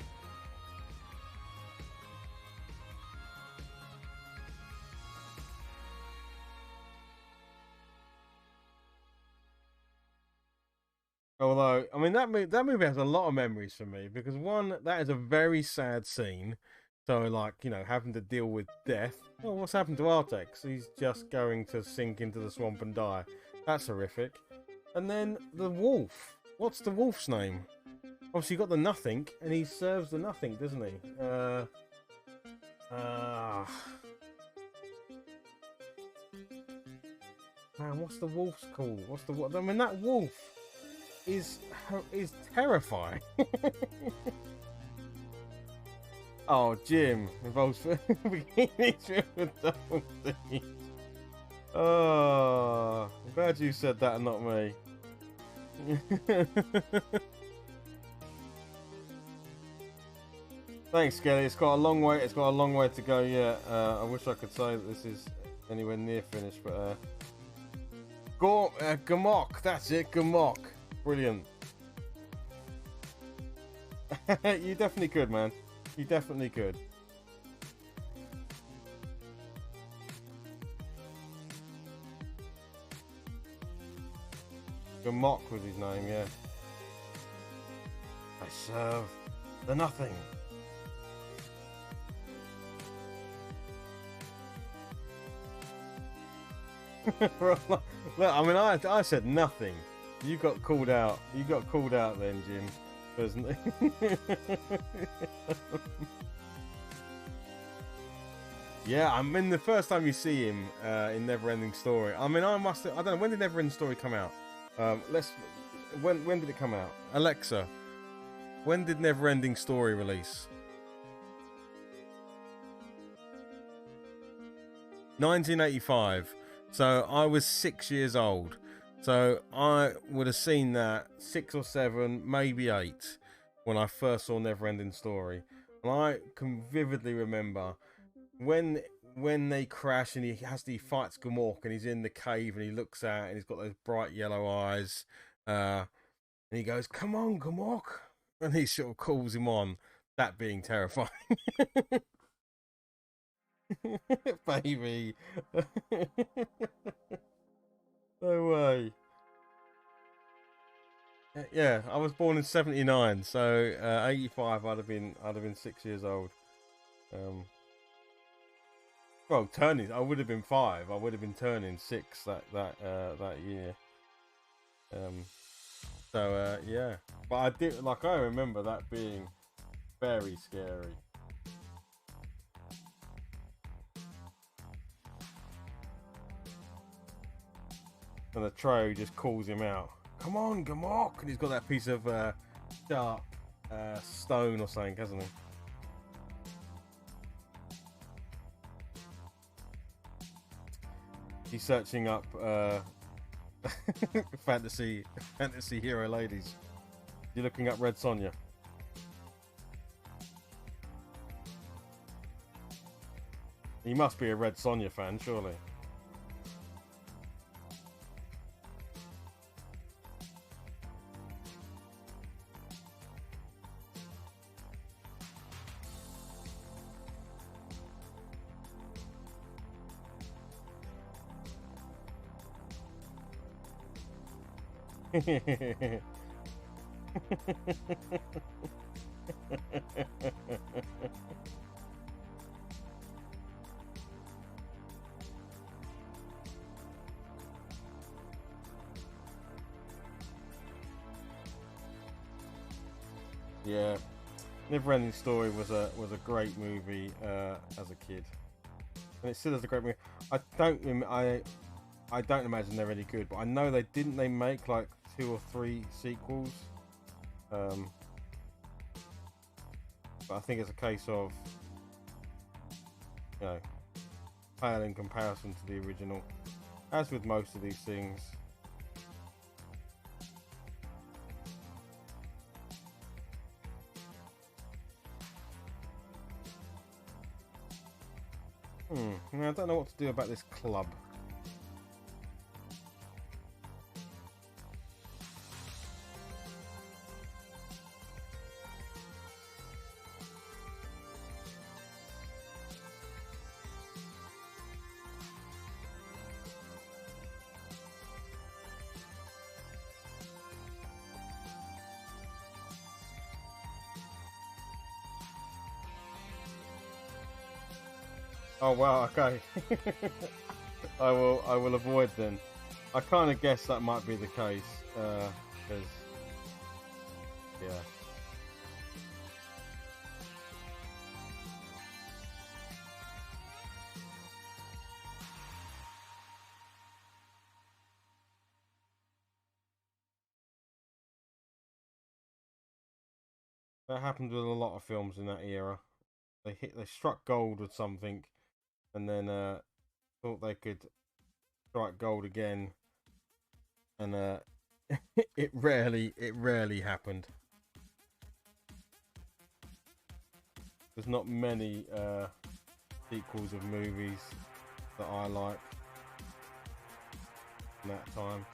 Although, I mean, that movie has a lot of memories for me because one, that is a very sad scene. So, like, you know, having to deal with death. Oh, what's happened to Artax? He's just going to sink into the swamp and die. That's horrific. And then the wolf. What's the wolf's name? Obviously, you got the nothing, and he serves the nothing, doesn't he? Man, what's the wolf's called? What's the wolf? I mean, that wolf is terrifying. Oh, Jim involves double D. Oh, I'm glad you said that and not me. Thanks, Skelly. It's got a long way. It's got a long way to go yet. I wish I could say that this is anywhere near finished, but Gamok. That's it, Gamok. Brilliant. You definitely could, man. You definitely could. Gamok was his name, yeah. I serve the nothing. Look, I mean, I said nothing. You got called out. You got called out then, Jim. Yeah, I mean, the first time you see him in Never-Ending Story. I mean, I don't know, when did Never-Ending Story come out? When did it come out? Alexa, when did Never-Ending Story release? 1985. So I was 6 years old. So I would have seen that 6 or 7, maybe 8, when I first saw Never-Ending Story. And I can vividly remember when they crash and he fights Gamork and he's in the cave and he looks out and he's got those bright yellow eyes. And he goes, "Come on, Gamork," and he sort of calls him on. That being terrifying. Baby. No way. Yeah, I was born in '79, so '85 I'd have been 6 years old. Um, well, turning I would have been 5. I would have been turning 6 that year. Um, yeah, but I did like I remember that being very scary. And the Tro just calls him out. Come on, Gamok! And he's got that piece of sharp stone or something, hasn't he? He's searching up fantasy hero ladies. You're looking up Red Sonja. He must be a Red Sonja fan, surely. Yeah, Neverending Story was a great movie as a kid, and it still is a great movie. I don't imagine they're any good, but I know they make like 2 or 3 sequels. But I think it's a case of, you know, pale in comparison to the original, as with most of these things. I don't know what to do about this club. Oh wow, okay. I will avoid then. I kind of guess that might be the case, because yeah. That happened with a lot of films in that era. They struck gold with something, and then thought they could strike gold again, and it rarely happened. There's not many sequels of movies that I like in that time.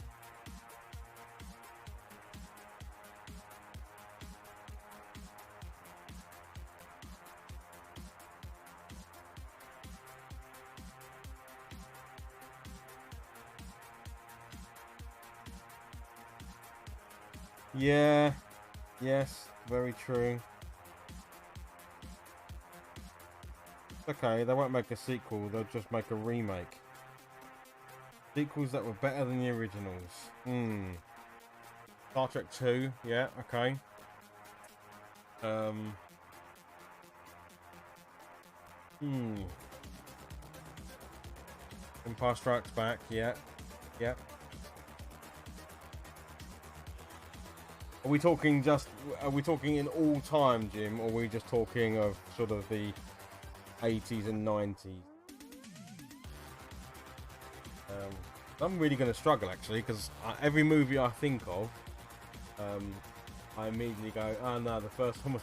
Yeah, yes, very true. Okay, they won't make a sequel, they'll just make a remake. Sequels that were better than the originals. Star Trek 2, yeah, okay. Empire Strikes Back, yeah. Yeah. Are we talking in all time, Jim, or are we just talking of sort of the 80s and 90s? I'm really going to struggle actually, because every movie I think of, I immediately go, oh no, the first one was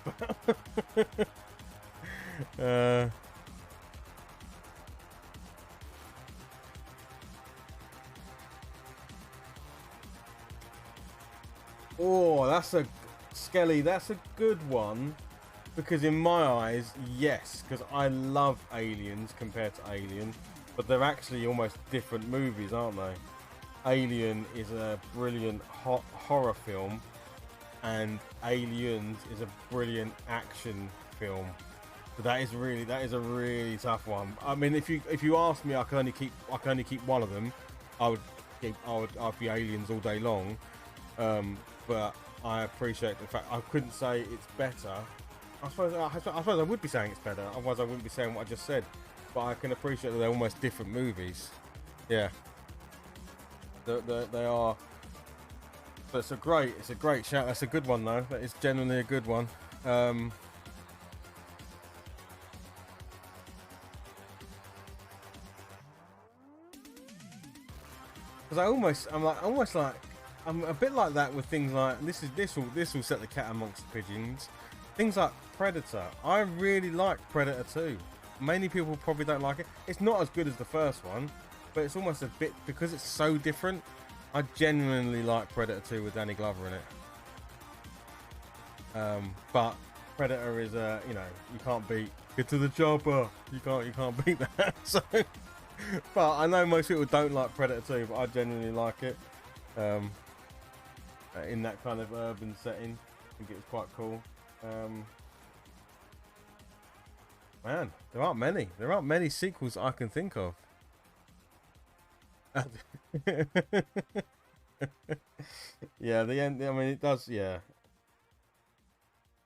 better. Oh, that's a Skelly. That's a good one, because in my eyes, yes, because I love Aliens compared to Alien, but they're actually almost different movies, aren't they? Alien is a brilliant horror film, and Aliens is a brilliant action film. So that is a really tough one. I mean, if you ask me, I can only keep one of them. I'd be Aliens all day long. But I appreciate the fact I couldn't say it's better. I suppose I would be saying it's better. Otherwise, I wouldn't be saying what I just said. But I can appreciate that they're almost different movies. Yeah, they are. But it's a great shout. That's a good one though. That is genuinely a good one. Because I'm a bit like that with things like this will set the cat amongst the pigeons. Things like Predator. I really like Predator 2. Many people probably don't like it. It's not as good as the first one, but it's almost a bit, because it's so different. I genuinely like Predator 2 with Danny Glover in it. But Predator is you can't beat Get to the Chopper. You can't beat that. So, but I know most people don't like Predator 2, but I genuinely like it. In that kind of urban setting, I think it was quite cool. Man, there aren't many sequels I can think of. Yeah, the end. I mean, it does. Yeah,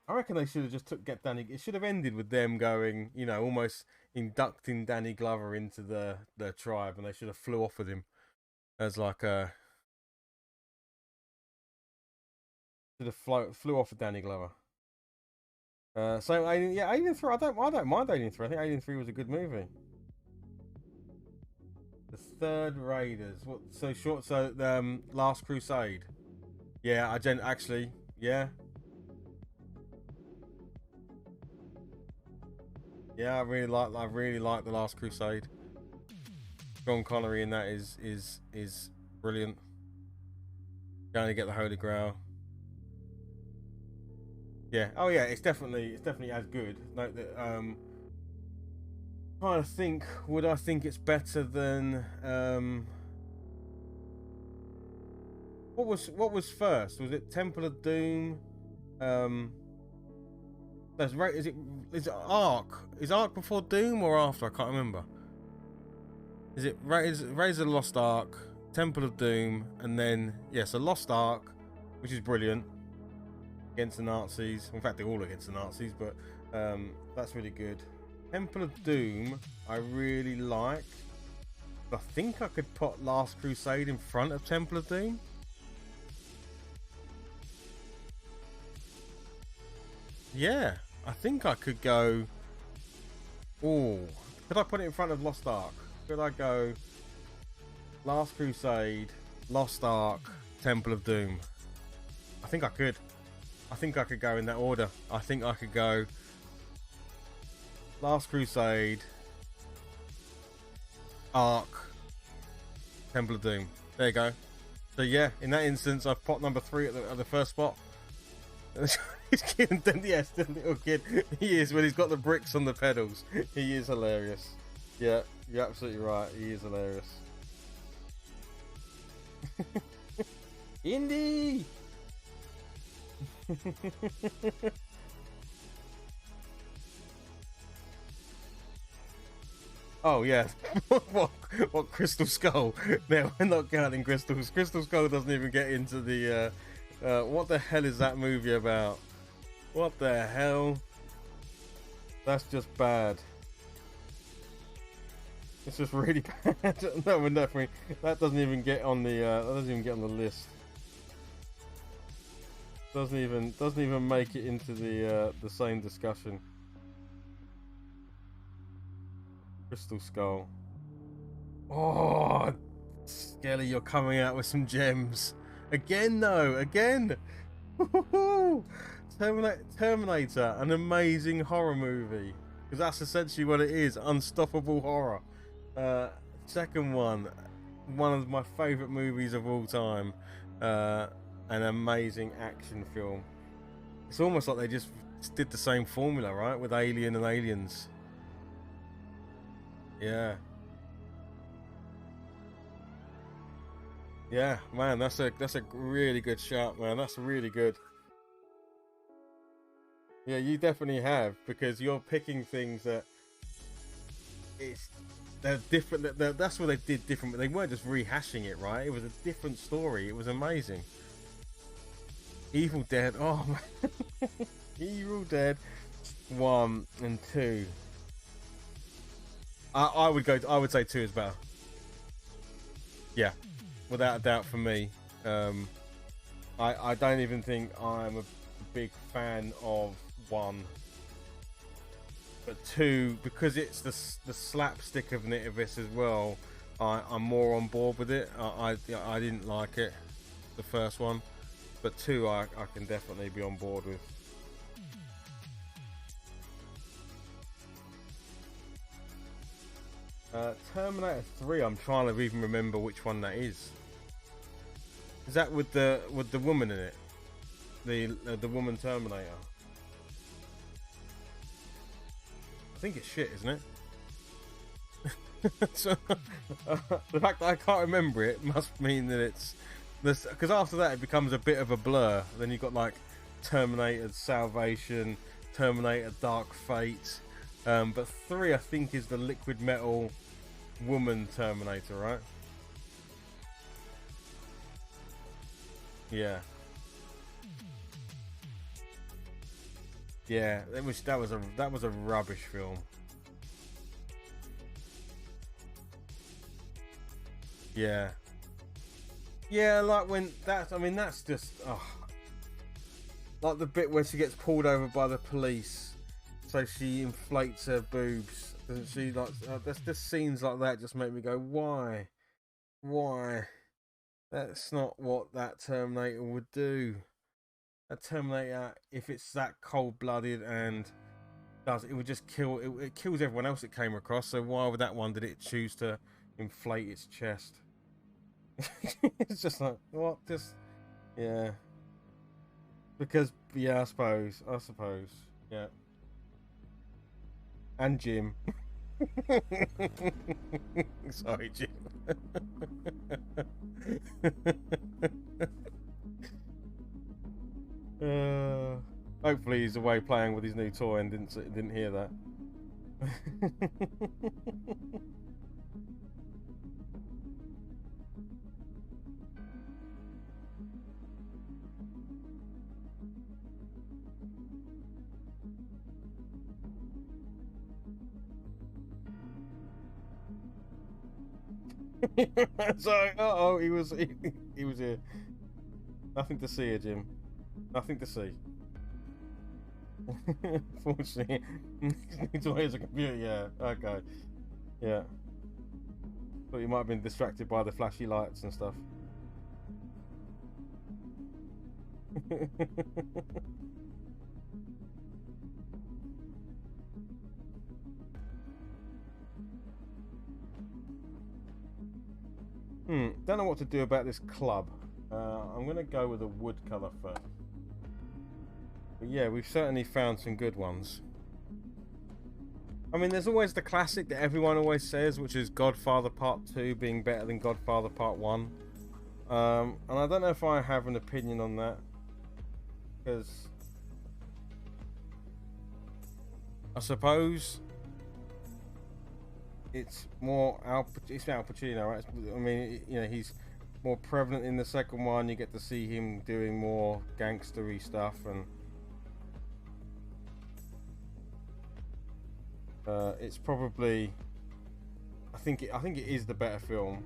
I reckon they should have just get Danny. It should have ended with them going, almost inducting Danny Glover into the tribe, and they should have flew off with him as like a. Should have flew off with Danny Glover. So Alien 3. I don't mind Alien 3. I think Alien 3 was a good movie. The Third Raiders. What? So short. So Last Crusade. Yeah, actually. Yeah. Yeah, I really like The Last Crusade. Sean Connery in that is brilliant. Going to get the Holy Grail. Yeah. Oh yeah, it's definitely as good. Like trying to think, would I think it's better than what was first? Was it Temple of Doom? That's right. Is it Ark? Is Ark before Doom or after? I can't remember. Is it Raiders of the Lost Ark, Temple of Doom, and then so Lost Ark, which is brilliant, against the Nazis. In fact, they're all against the Nazis, but that's really good. Temple of Doom, I really like. I think I could put Last Crusade in front of Temple of Doom. Yeah, I think I could go. Oh, could I put it in front of Lost Ark? Could I go Last Crusade, Lost Ark, Temple of Doom? I think I could. I think I could go in that order. I think I could go Last Crusade, Ark, Temple of Doom. There you go. So yeah, in that instance, I've put number 3 at the first spot. He's kidding. Yes, the little kid. He is, when he's got the bricks on the pedals. He is hilarious. Yeah, you're absolutely right. He is hilarious. Indy! Oh yeah. what Crystal Skull? No, we're not counting Crystal Skull doesn't even get into the what the hell is that movie about? What the hell? That's just bad. It's just really bad. No, we're definitely, that doesn't even get on the list. Doesn't even make it into the same discussion. Crystal Skull. Oh, Skelly, you're coming out with some gems again, though. Again. Terminator, an amazing horror movie, because that's essentially what it is. Unstoppable horror. Second one of my favorite movies of all time. An amazing action film. It's almost like they just did the same formula, right, with Alien and Aliens. Yeah, man, that's a really good shot, man. That's really good. Yeah, you definitely have, because you're picking things that it's they're different. That's what they did different. But they weren't just rehashing it, right? It was a different story. It was amazing. Evil Dead. Oh man, Evil Dead 1 and 2. I would go. I would say 2 is better. Yeah, without a doubt for me. Um, I don't even think I'm a big fan of 1, but 2, because it's the slapstick of it of this as well. I'm more on board with it. I didn't like it, the first one, but 2 I can definitely be on board with. Terminator 3. I'm trying to even remember which one that is. Is that with the woman in it? The woman Terminator. I think it's shit, isn't it? So, the fact that I can't remember it must mean that it's this, because after that it becomes a bit of a blur. Then you've got like Terminator Salvation, Terminator Dark Fate, but 3 I think is the liquid metal woman Terminator, right? Yeah. Yeah, that was a rubbish film. Yeah. Yeah, like when that's, I mean, that's just, oh, like the bit where she gets pulled over by the police, so she inflates her boobs, doesn't she? Like, there's just scenes like that just make me go, why? Why? That's not what that Terminator would do. A Terminator, if it's that cold-blooded and does it would just kill it kills everyone else it came across, so why would that one did it choose to inflate its chest? It's just like, what, just, yeah, because, yeah, I suppose, yeah. And Jim. Sorry, Jim. uh, Hopefully he's away playing with his new toy and didn't hear that. Sorry. Oh, he was here. Nothing to see here, Jim. Nothing to see. Fortunately, his toy is a computer. Yeah. Okay. Yeah. Thought you might have been distracted by the flashy lights and stuff. Don't know what to do about this club. I'm gonna go with a wood color first. But yeah, we've certainly found some good ones. I mean, there's always the classic that everyone always says, which is Godfather Part 2 being better than Godfather Part 1. And I don't know if I have an opinion on that, because I suppose it's it's Al Pacino, right? I mean, you know, he's more prevalent in the second one. You get to see him doing more gangstery stuff, and it's probably, I think it is the better film.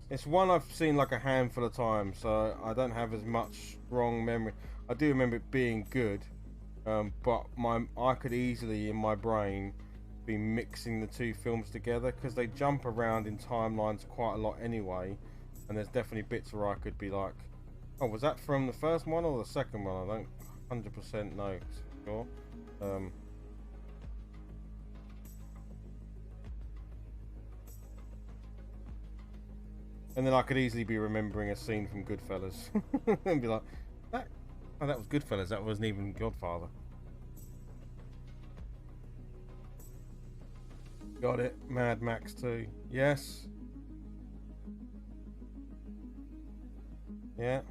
It's one I've seen like a handful of times, so I don't have as much strong memory. I do remember it being good, but I could easily in my brain be mixing the two films together, because they jump around in timelines quite a lot anyway, and there's definitely bits where I could be like, oh, was that from the first one or the second one? I don't 100% know. Sure. And then I could easily be remembering a scene from Goodfellas and be like, that, oh, that was Goodfellas. That wasn't even Godfather. Got it. Mad Max 2. Yes. Yeah.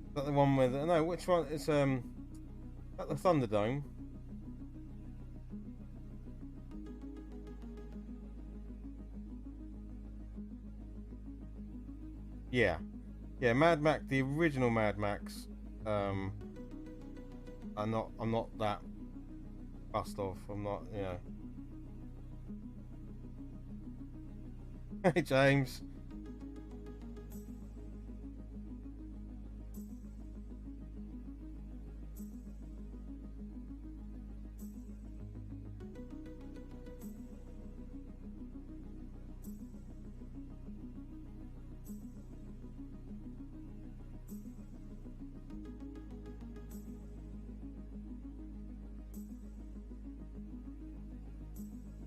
Is that the one with... No, which one? It's, at the Thunderdome. Yeah. Yeah, Mad Max, the original Mad Max, I'm not that fussed off. I'm not, you know. Hey, James.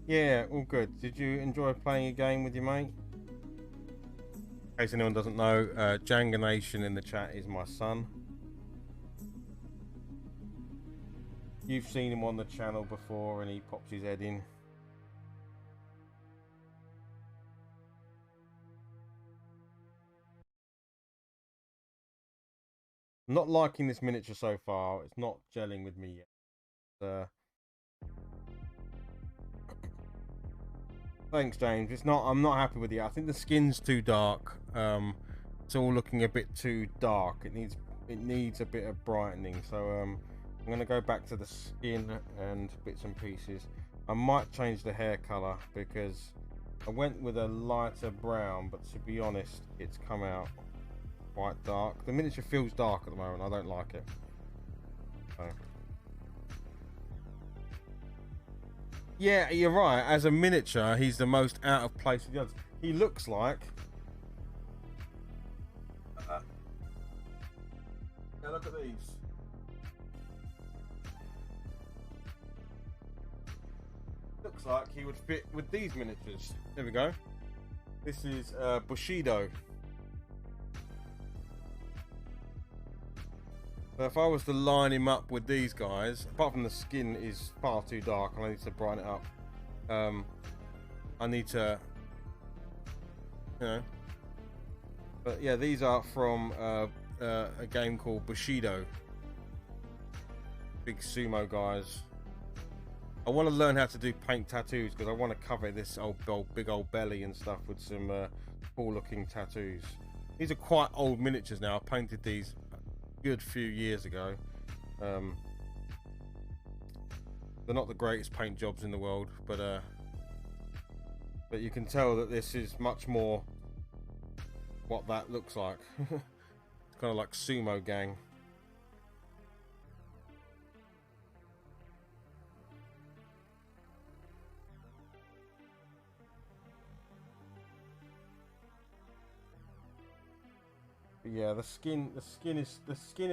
Yeah, all good. Did you enjoy playing a game with your mate? In case anyone doesn't know, Janga Nation in the chat is my son. You've seen him on the channel before and he pops his head in. I'm not liking this miniature so far. It's not gelling with me yet. Thanks, James. It's not. I'm not happy with it. I think the skin's too dark. It's all looking a bit too dark. It needs a bit of brightening. So I'm gonna go back to the skin and bits and pieces. I might change the hair color because I went with a lighter brown, but to be honest, it's come out quite dark. The miniature feels dark at the moment. I don't like it. So. Yeah, you're right. As a miniature, he's the most out of place with the others. He looks like... yeah, look at these. Looks like he would fit with these miniatures. There we go. This is Bushido. So if I was to line him up with these guys, apart from the skin is far too dark, I need to brighten it up. I need to, you know. But yeah, these are from a game called Bushido. Big sumo guys. I want to learn how to do paint tattoos because I want to cover this big old belly and stuff with some cool looking tattoos. These are quite old miniatures now. I painted these good few years ago. They're not the greatest paint jobs in the world, but you can tell that this is much more what that looks like. It's kind of like Sumo Gang. But yeah, the skin I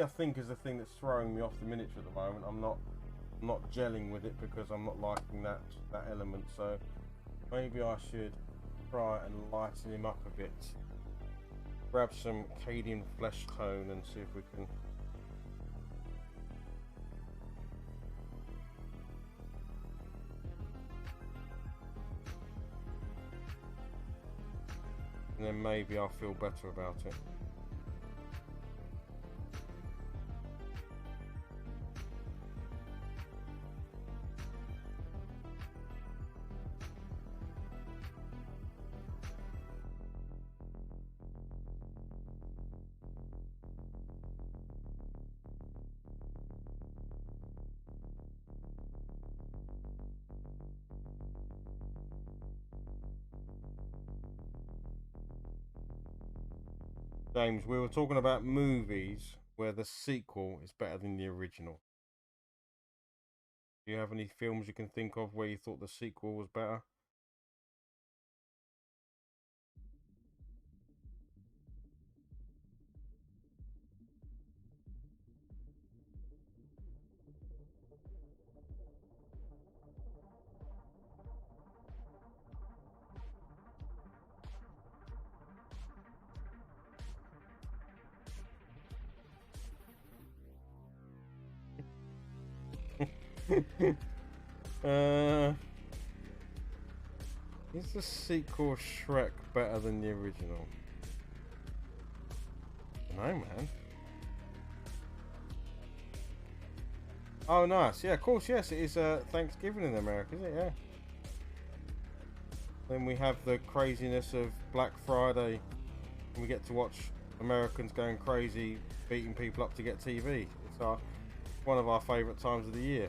think is the thing that's throwing me off the miniature at the moment. I'm not gelling with it because I'm not liking that element, so maybe I should try and lighten him up a bit. Grab some Cadian flesh tone and see if we can. And then maybe I'll feel better about it. James, we were talking about movies where the sequel is better than the original. Do you have any films you can think of where you thought the sequel was better? Is the sequel Shrek better than the original? I don't know, man. Oh, nice. Yeah, of course, yes. It is Thanksgiving in America, isn't it? Yeah. Then we have the craziness of Black Friday. And we get to watch Americans going crazy, beating people up to get TV. It's one of our favourite times of the year.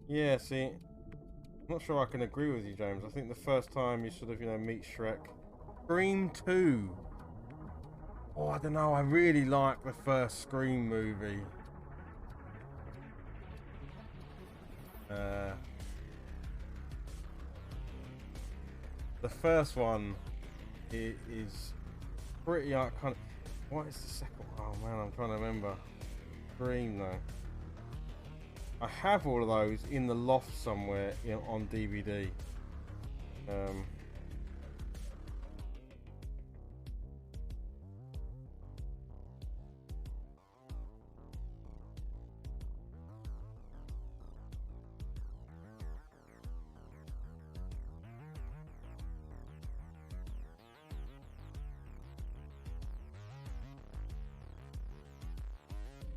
Yeah, see, I'm not sure I can agree with you, James. I think the first time you sort of, meet Shrek. Scream 2. Oh, I don't know. I really like the first Scream movie. The first one is pretty kind of. What is the second one? Oh man, I'm trying to remember. Scream though. I have all of those in the loft somewhere on DVD.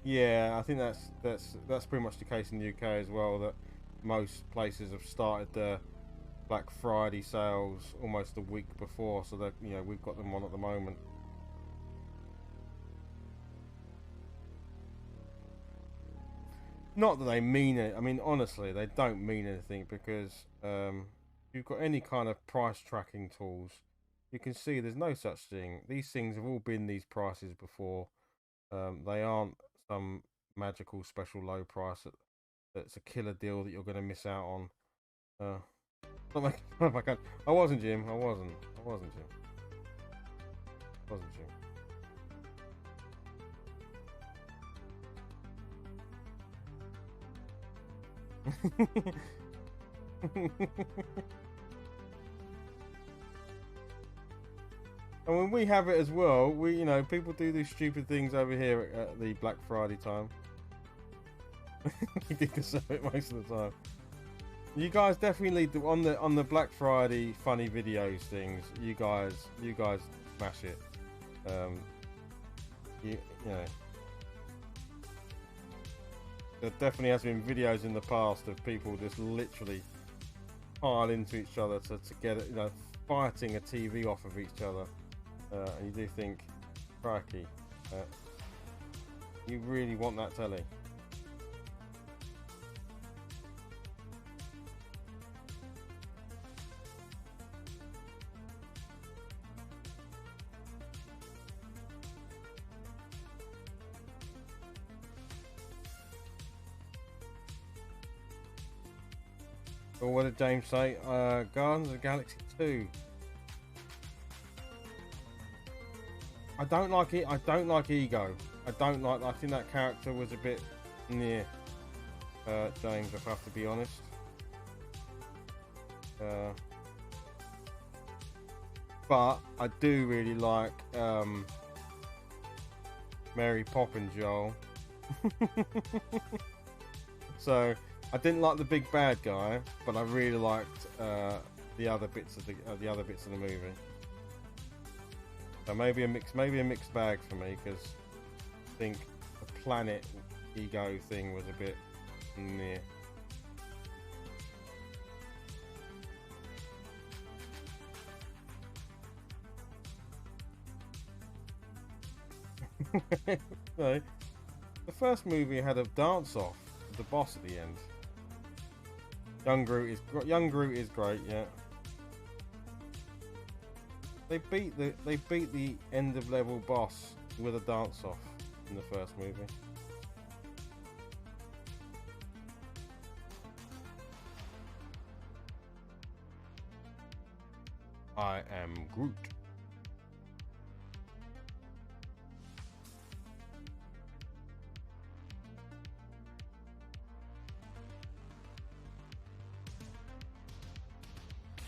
Yeah, I think that's pretty much the case in the UK as well. That most places have started their Black Friday sales almost a week before, so that we've got them on at the moment. Not that they mean it. I mean, honestly, they don't mean anything because if you've got any kind of price tracking tools, you can see there's no such thing. These things have all been these prices before. They aren't some magical special low price that's a killer deal that you're going to miss out on. Not like I wasn't, Jim. I wasn't, Jim. I wasn't, Jim. And when we have it as well, people do these stupid things over here at the Black Friday time. You do deserve it most of the time. You guys definitely do on the Black Friday funny videos things. You guys smash it. You know. There definitely has been videos in the past of people just literally pile into each other to get it, fighting a TV off of each other. And you do think, crikey, you really want that telly. Or what did James say? Guardians of the Galaxy 2. I don't like it. I don't like Ego. I think that character was a bit near James, if I have to be honest. But I do really like Mary Poppins, Joel. So I didn't like the big bad guy, but I really liked the other bits of the movie. So maybe a mixed bag for me, because I think the planet Ego thing was a bit near. No, the first movie had a dance off with the boss at the end. Young Groot is great, yeah. They beat the end of level boss with a dance off in the first movie. I am Groot.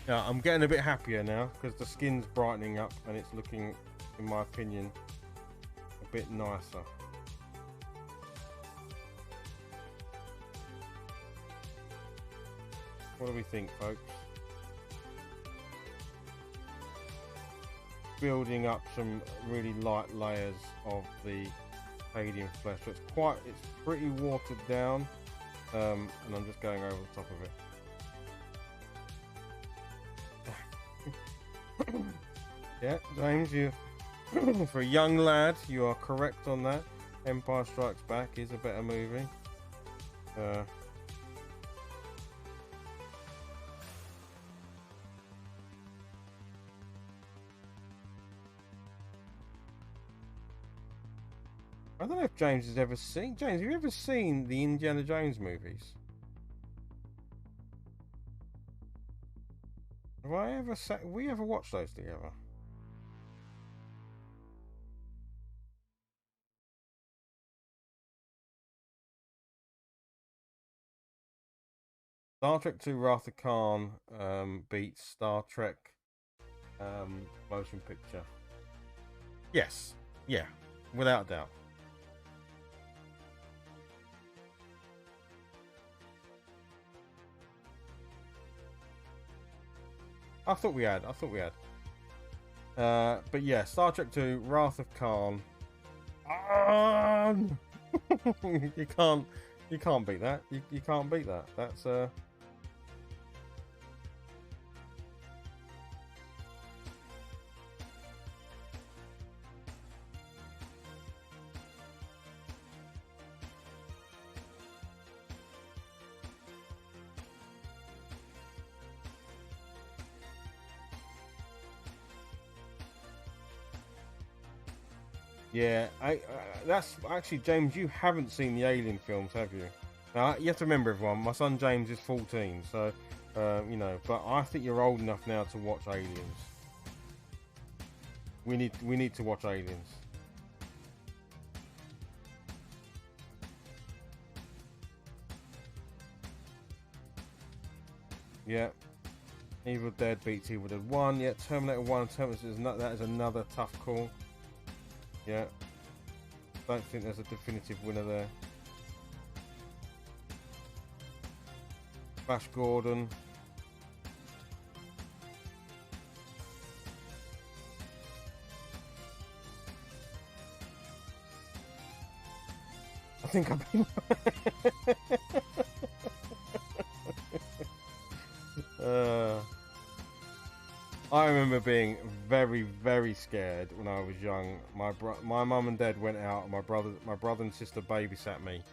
Yeah, I'm getting a bit happier now because the skin's brightening up and it's looking, in my opinion, a bit nicer. What do we think, folks? Building up some really light layers of the alien flesh. So it's pretty watered down, and I'm just going over the top of it. Yeah, James, you for a young lad, you are correct on that. Empire Strikes Back is a better movie. I don't know if James has ever seen. James, have you ever seen the Indiana Jones movies? Have we ever watched those together? Star Trek 2 Wrath of Khan beats Star Trek motion picture. Yes. Yeah. Without doubt. I thought we had. But yeah, Star Trek 2 Wrath of Khan. You can't beat that. You can't beat that. That's yeah, that's actually, James, you haven't seen the Alien films, have you? Now, you have to remember, everyone, my son James is 14, so, you know, but I think you're old enough now to watch Aliens. We need to watch Aliens. Yeah. Evil Dead beats Evil Dead 1. Yeah, Terminator 1 and Terminator that is another tough call. Yeah. Don't think there's a definitive winner there. Flash Gordon. I think I've been... I remember being very, very scared when I was young. My mum and dad went out, and my brother and sister babysat me,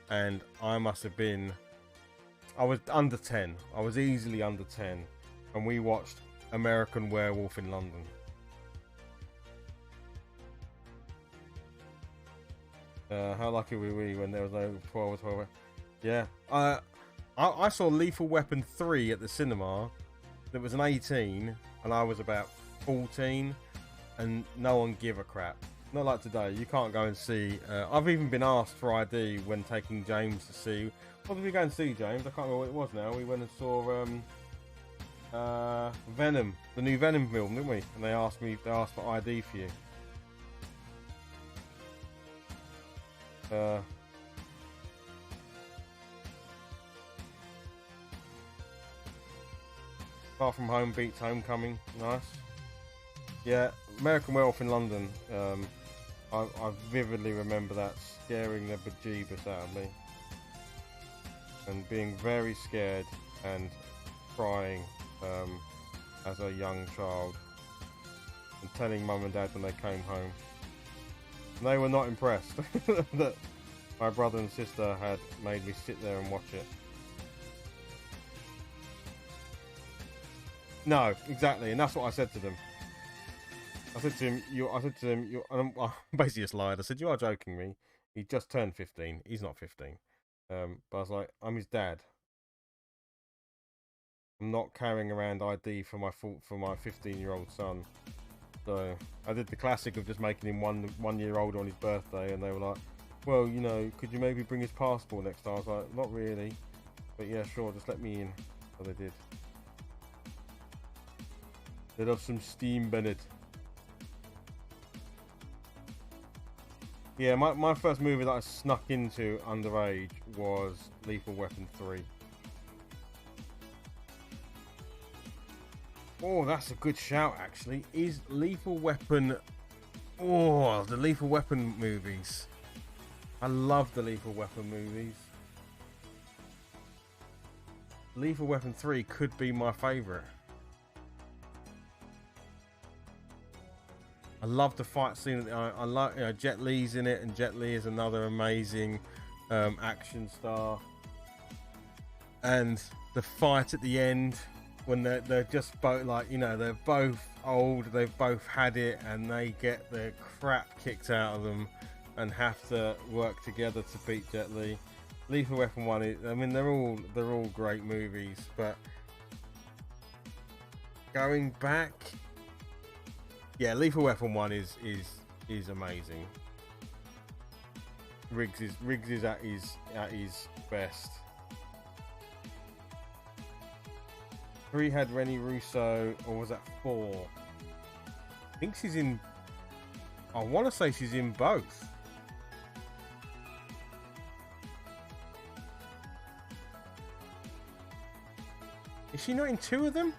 and I must have been, I was under 10. I was easily under 10, and we watched American Werewolf in London. How lucky were we when there was no 12 or 12? Yeah. I saw Lethal Weapon 3 at the cinema. There was an 18, and I was about 14, and no one give a crap. Not like today. You can't go and see. I've even been asked for ID when taking James to see. What did we go and see, James? I can't remember what it was now. We went and saw Venom, the new Venom film, didn't we? And they asked for ID for you. Far From Home beats Homecoming. Nice. Yeah, American Werewolf in London. I vividly remember that scaring the bejeebus out of me, and being very scared and crying as a young child, and telling mum and dad when they came home. And they were not impressed that my brother and sister had made me sit there and watch it. No, exactly, and that's what I said to them. I said to him, I basically just lied. I said, you are joking me. He just turned 15. He's not 15. But I was like, I'm his dad. I'm not carrying around ID for my 15-year-old son. So I did the classic of just making him one year older on his birthday, and they were like, well, you know, could you maybe bring his passport next time? I was like, not really, but yeah, sure, just let me in. So they did. Let off some steam, Bennett. Yeah, my first movie that I snuck into underage was Lethal Weapon 3. Oh, that's a good shout, actually. Is Lethal Weapon... Oh, the Lethal Weapon movies. I love the Lethal Weapon movies. Lethal Weapon 3 could be my favourite. I love the fight scene. I like, you know, Jet Li's in it, and Jet Li is another amazing action star. And the fight at the end when they're just both, like, you know, they're both old, they've both had it, and they get their crap kicked out of them and have to work together to beat Jet Li. Lethal Weapon 1 is, I mean, they're all great movies, but going back, yeah, Lethal Weapon 1 is amazing. Riggs is at his best. 3 had Rennie Russo, or was that 4? I think she's in. I want to say she's in both. Is she not in 2 of them?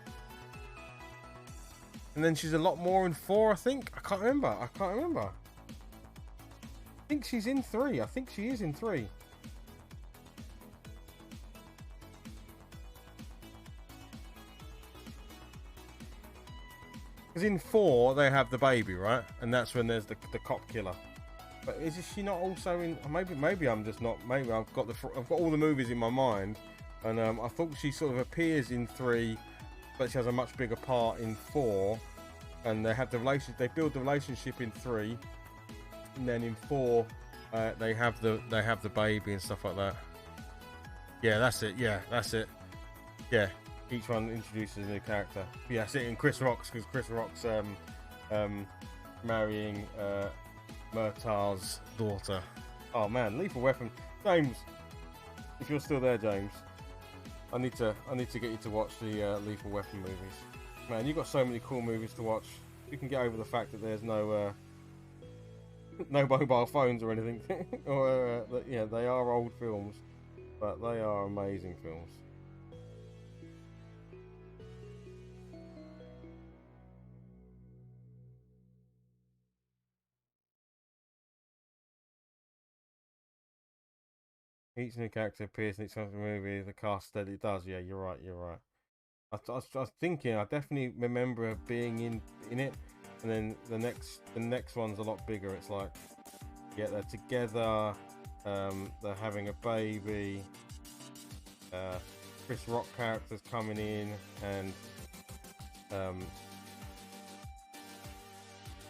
And then she's a lot more in 4, I think. I can't remember. I think she's in 3. I think she is in 3. Because in 4 they have the baby, right? And that's when there's the cop killer. But is she not also in? Maybe I'm just not. Maybe I've got all the movies in my mind, and I thought she sort of appears in 3. But she has a much bigger part in 4, and they have the relation. They build the relationship in 3, and then in 4, they have the baby and stuff like that. Yeah, that's it. Yeah, that's it. Yeah, each one introduces a new character. Yeah, that's it. In Chris Rock's, because Chris Rock's marrying Murtaugh's daughter. Oh man, Lethal Weapon. James, if you're still there, James. I need to get you to watch the Lethal Weapon movies. Man, you've got so many cool movies to watch. You can get over the fact that there's no mobile phones or anything, or yeah, they are old films, but they are amazing films. Each new character appears in each movie. The cast steadily does. Yeah, you're right. I was thinking. I definitely remember being in it, and then the next one's a lot bigger. It's like, yeah, they're together. They're having a baby. Chris Rock characters coming in, and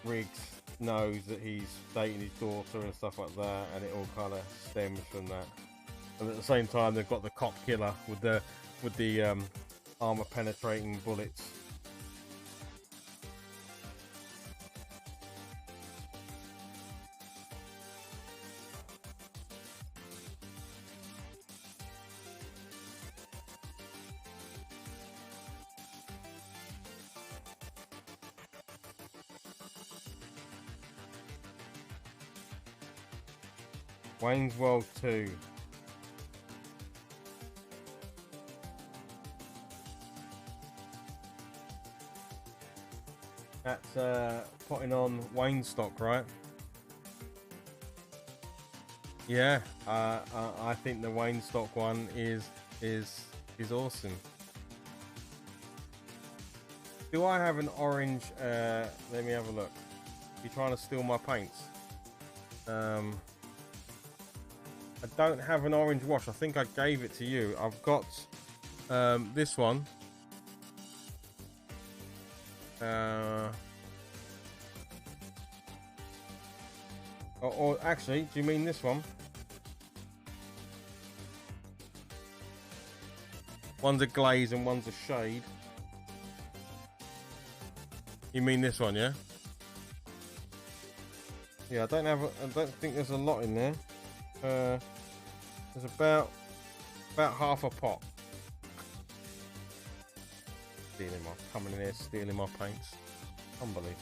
Riggs knows that he's dating his daughter and stuff like that, and it all kind of stems from that. And at the same time, they've got the cop killer with the armor penetrating bullets. Wayne's World 2. That's putting on Wayne stock, right? Yeah, I think the Wayne stock one is awesome. Do I have an orange? Let me have a look. You trying to steal my paints? I don't have an orange wash. I think I gave it to you. I've got this one. Or actually, do you mean this one? One's a glaze and one's a shade. You mean this one, yeah? Yeah, I don't think there's a lot in there. There's about half a pot. Coming in here, stealing my paints. Unbelievable.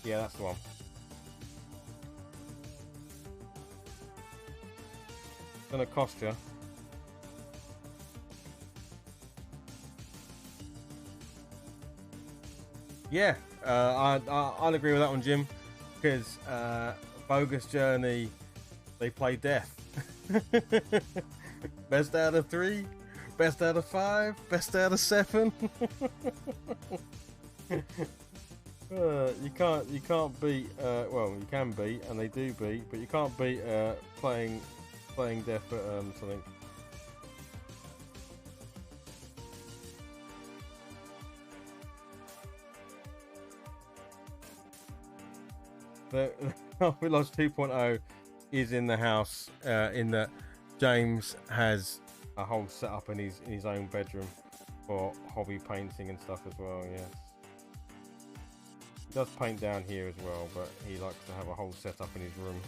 Yeah, that's the one. It's gonna cost you. Yeah, I'll agree with that one, Jim, because Bogus Journey, they play death. Best out of 3, best out of 5, best out of 7. You can't beat. Well, you can beat, and they do beat, but you can't beat playing death at something. The Village 2.0 is in the house, in that James has a whole setup in his own bedroom for hobby painting and stuff as well. Yes, he does paint down here as well, but he likes to have a whole setup in his room.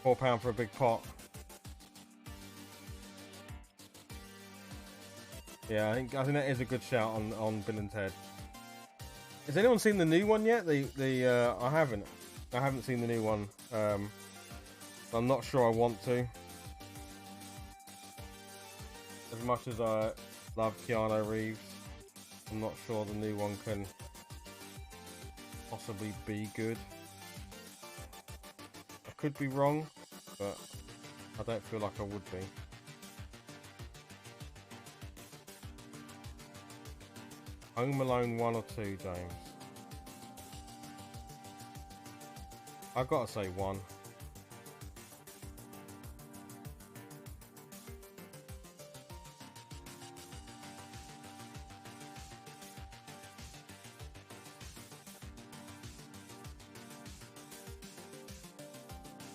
£4 for a big pot. Yeah, I think that is a good shout on Bill and Ted. Has anyone seen the new one yet? I haven't seen the new one. I'm not sure I want to. As much as I love Keanu Reeves, I'm not sure the new one can possibly be good. I could be wrong, but I don't feel like I would be. Home Alone 1 or 2, James? I've got to say 1.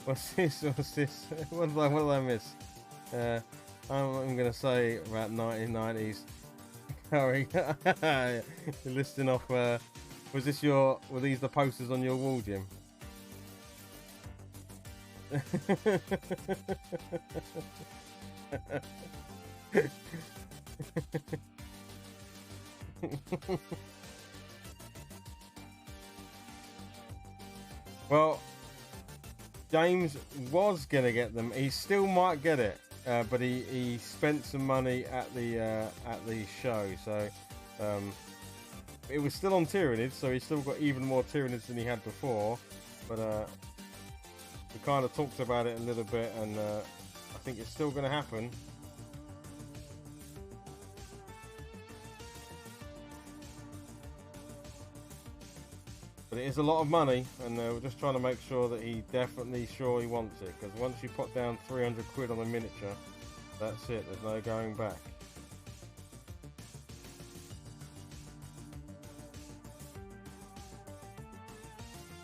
What's this? What did I miss? I'm going to say about 1990s. Harry, you're listing off. Were these the posters on your wall, Jim? Well, James was gonna get them. He still might get it, but he spent some money at the show, so it was still on Tyranids, so he still got even more Tyranids than he had before. But we kind of talked about it a little bit, and I think it's still going to happen. But it is a lot of money, and we're just trying to make sure that he definitely sure he wants it, because once you put down 300 quid on a miniature, that's it, there's no going back.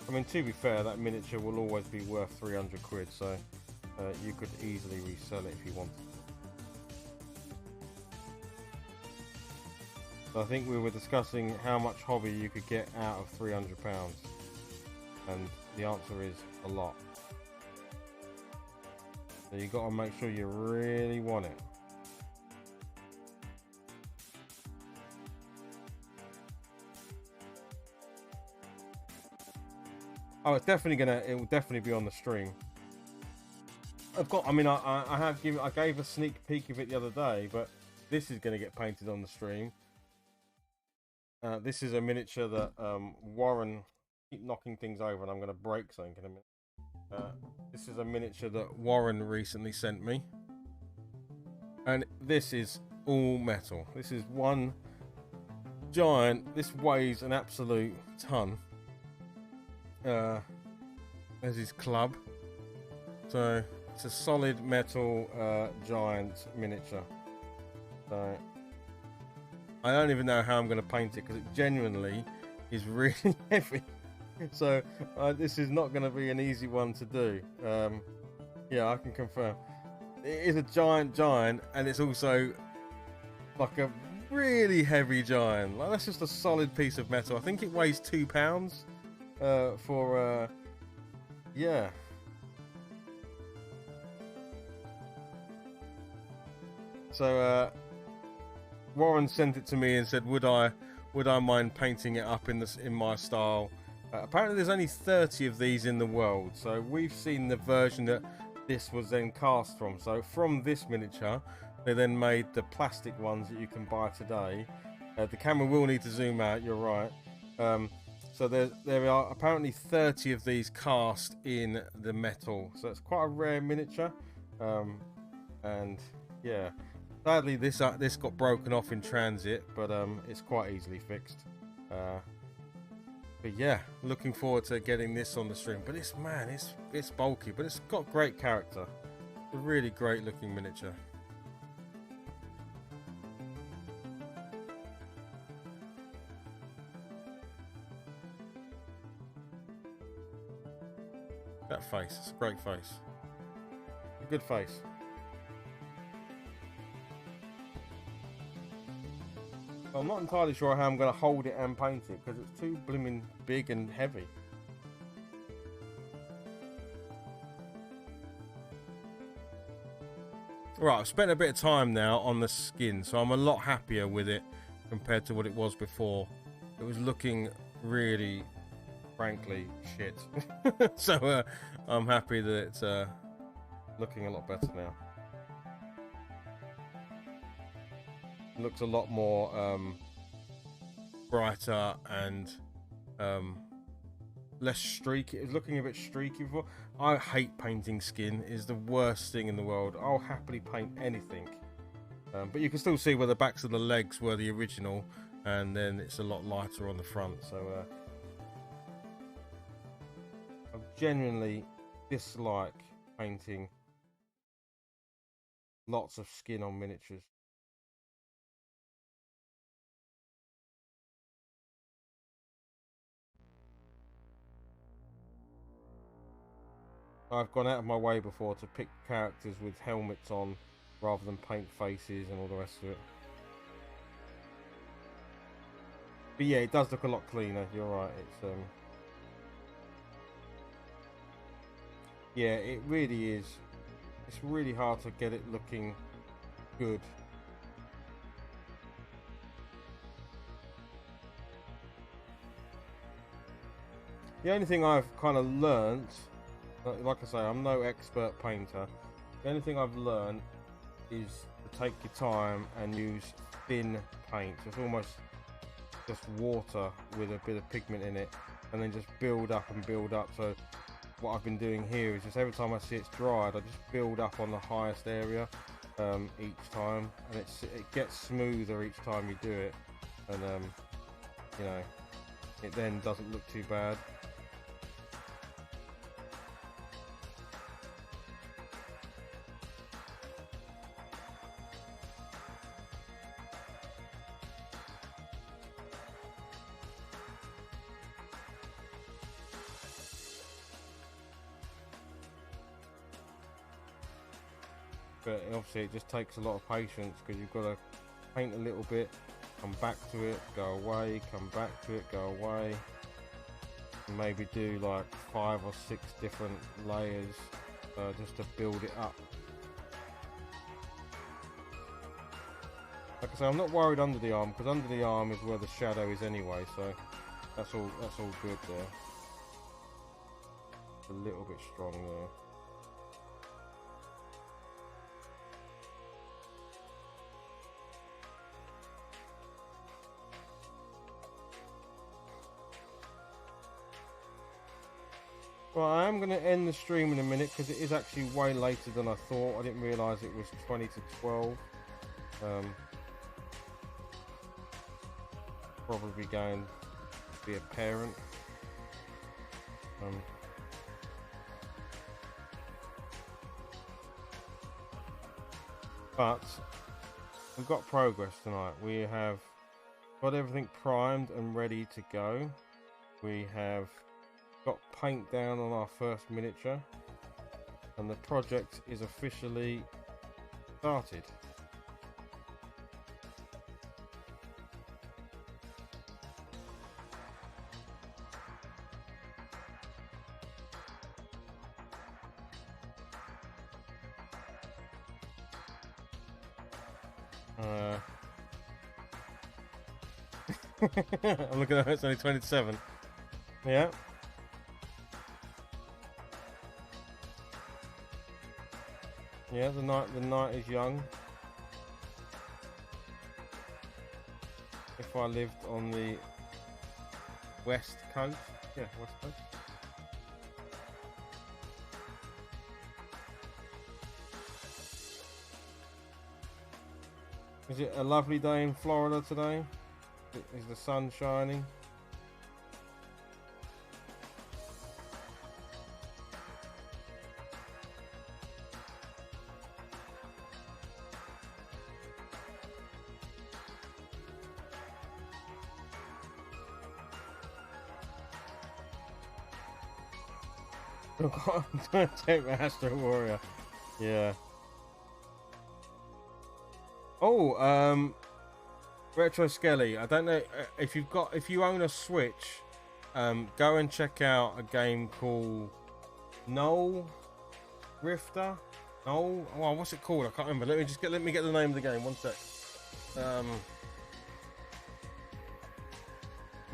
I mean, to be fair, that miniature will always be worth 300 quid, so you could easily resell it if you wanted. So I think we were discussing how much hobby you could get out of £300, and the answer is a lot. So you've got to make sure you really want it. Oh, it will definitely be on the stream. I gave a sneak peek of it the other day, but this is going to get painted on the stream. This is a miniature that Warren, keep knocking things over, and I'm going to break something in a minute. This is a miniature that Warren recently sent me, and this is all metal. This is one giant. This weighs an absolute ton. There's his club. So it's a solid metal giant miniature. So I don't even know how I'm going to paint it, because it genuinely is really heavy. So this is not going to be an easy one to do. Yeah, I can confirm. It is a giant, and it's also like a really heavy giant. Like, that's just a solid piece of metal. I think it weighs 2 pounds. Yeah. So Warren sent it to me and said, would I mind painting it up in my style? Apparently there's only 30 of these in the world, so we've seen the version that this was then cast from. So from this miniature they then made the plastic ones that you can buy today. The camera will need to zoom out, you're right. So there are apparently 30 of these cast in the metal, so it's quite a rare miniature. And yeah, sadly this got broken off in transit, but it's quite easily fixed. But yeah, looking forward to getting this on the stream. But it's bulky, but it's got great character. It's a really great looking miniature. That face, it's a great face. A good face. I'm not entirely sure how I'm going to hold it and paint it because it's too blooming big and heavy. Right, I've spent a bit of time now on the skin, so I'm a lot happier with it compared to what it was before. It was looking really, frankly, shit. So I'm happy that it's looking a lot better now. Looks a lot more brighter and less streaky. It's looking a bit streaky before. I hate painting skin. It's the worst thing in the world. I'll happily paint anything, but you can still see where the backs of the legs were the original, and then it's a lot lighter on the front. So I genuinely dislike painting lots of skin on miniatures. I've gone out of my way before to pick characters with helmets on rather than paint faces and all the rest of it. But yeah, it does look a lot cleaner, you're right. It's yeah, it really is. It's really hard to get it looking good. The only thing I've kind of learnt, like I say, I'm no expert painter. The only thing I've learned is to take your time and use thin paint. It's almost just water with a bit of pigment in it, and then just build up and build up. So what I've been doing here is just every time I see it's dried, I just build up on the highest area each time, and it gets smoother each time you do it, and you know, it then doesn't look too bad. But obviously it just takes a lot of patience, because you've got to paint a little bit, come back to it, go away, come back to it, go away, and maybe do like 5 or 6 different layers just to build it up. Like I say, I'm not worried under the arm, because under the arm is where the shadow is anyway, so that's all good there. It's a little bit strong there. Well, I am going to end the stream in a minute, because it is actually way later than I thought. I didn't realise it was 20 to 12. Probably going to be a parent. But we've got progress tonight. We have got everything primed and ready to go. We have got paint down on our first miniature, and the project is officially started. I'm looking at it, it's only 27. Yeah. Yeah, the night is young. If I lived on the west coast, yeah, west coast. Is it a lovely day in Florida today? Is the sun shining? Take Astro Warrior. Yeah. Oh, Retro Skelly. I don't know if you own a Switch, go and check out a game called Null Rifter. Oh, what's it called? I can't remember. Let me get the name of the game. One sec.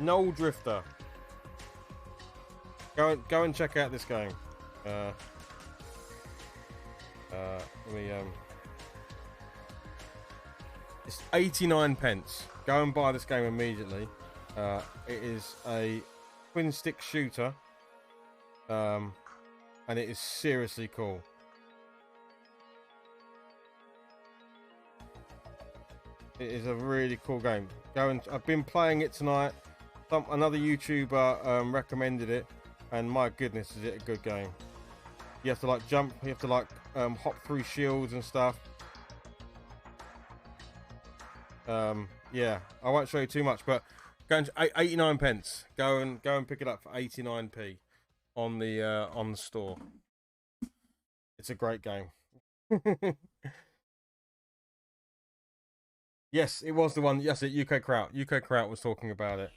Null Drifter. Go and check out this game. It's 89 pence. Go and buy this game immediately. It is a twin stick shooter, and it is seriously cool. It is a really cool game. I've been playing it tonight. Another YouTuber recommended it. And my goodness, is it a good game. You have to like jump, you have to like hop through shields and stuff. Yeah, I won't show you too much, but go and 89 pence. Go and pick it up for 89p on the store. It's a great game. Yes, it was the one. Yes, UK Kraut. UK Kraut was talking about it.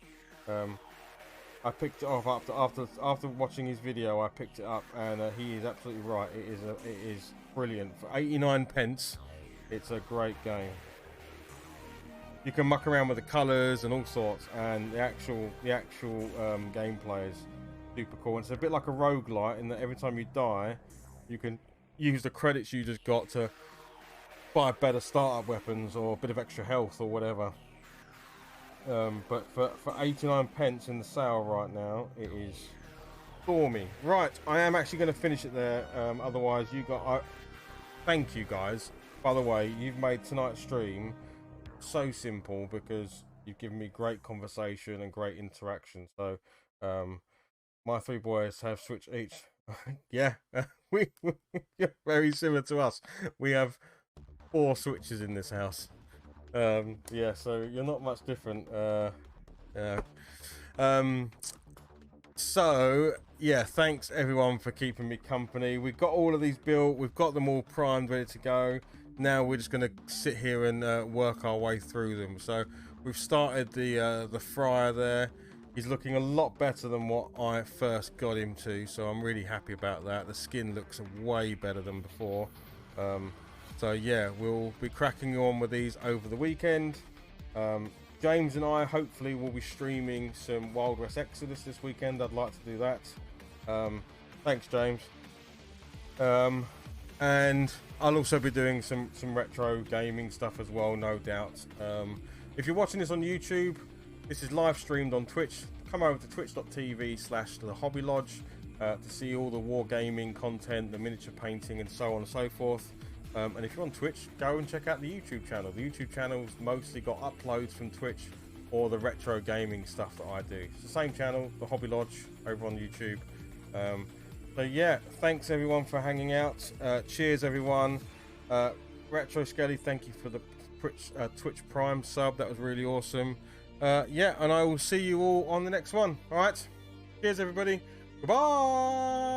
I picked it up after watching his video. I picked it up, and he is absolutely right. It is brilliant for 89 pence. It's a great game. You can muck around with the colours and all sorts, and the actual gameplay is super cool. And it's a bit like a roguelite in that every time you die, you can use the credits you just got to buy better startup weapons or a bit of extra health or whatever. But for 89 pence in the sale right now, it is stormy. Right, I am actually going to finish it there. Otherwise, thank you guys. By the way, you've made tonight's stream so simple because you've given me great conversation and great interaction. So, my three boys have Switch each. Yeah, we're very similar to us. We have 4 Switches in this house. Yeah, so you're not much different. So yeah, thanks everyone for keeping me company. We've got all of these built, we've got them all primed, ready to go. Now we're just going to sit here and work our way through them. So we've started the fryer there. He's looking a lot better than what I first got him to, so I'm really happy about that. The skin looks way better than before. So yeah, we'll be cracking on with these over the weekend. James and I hopefully will be streaming some Wild West Exodus this weekend. I'd like to do that. Thanks, James. And I'll also be doing some retro gaming stuff as well, no doubt. If you're watching this on YouTube, this is live streamed on Twitch. Come over to twitch.tv/The Hobby Lodge to see all the wargaming content, the miniature painting, and so on and so forth. And if you're on Twitch, go and check out the YouTube channel. The YouTube channel's mostly got uploads from Twitch or the retro gaming stuff that I do. It's the same channel, The Hobby Lodge, over on YouTube. So yeah, thanks everyone for hanging out. Cheers everyone. Retro Skelly, thank you for the Twitch Prime sub. That was really awesome. Yeah, and I will see you all on the next one. All right. Cheers everybody. Goodbye.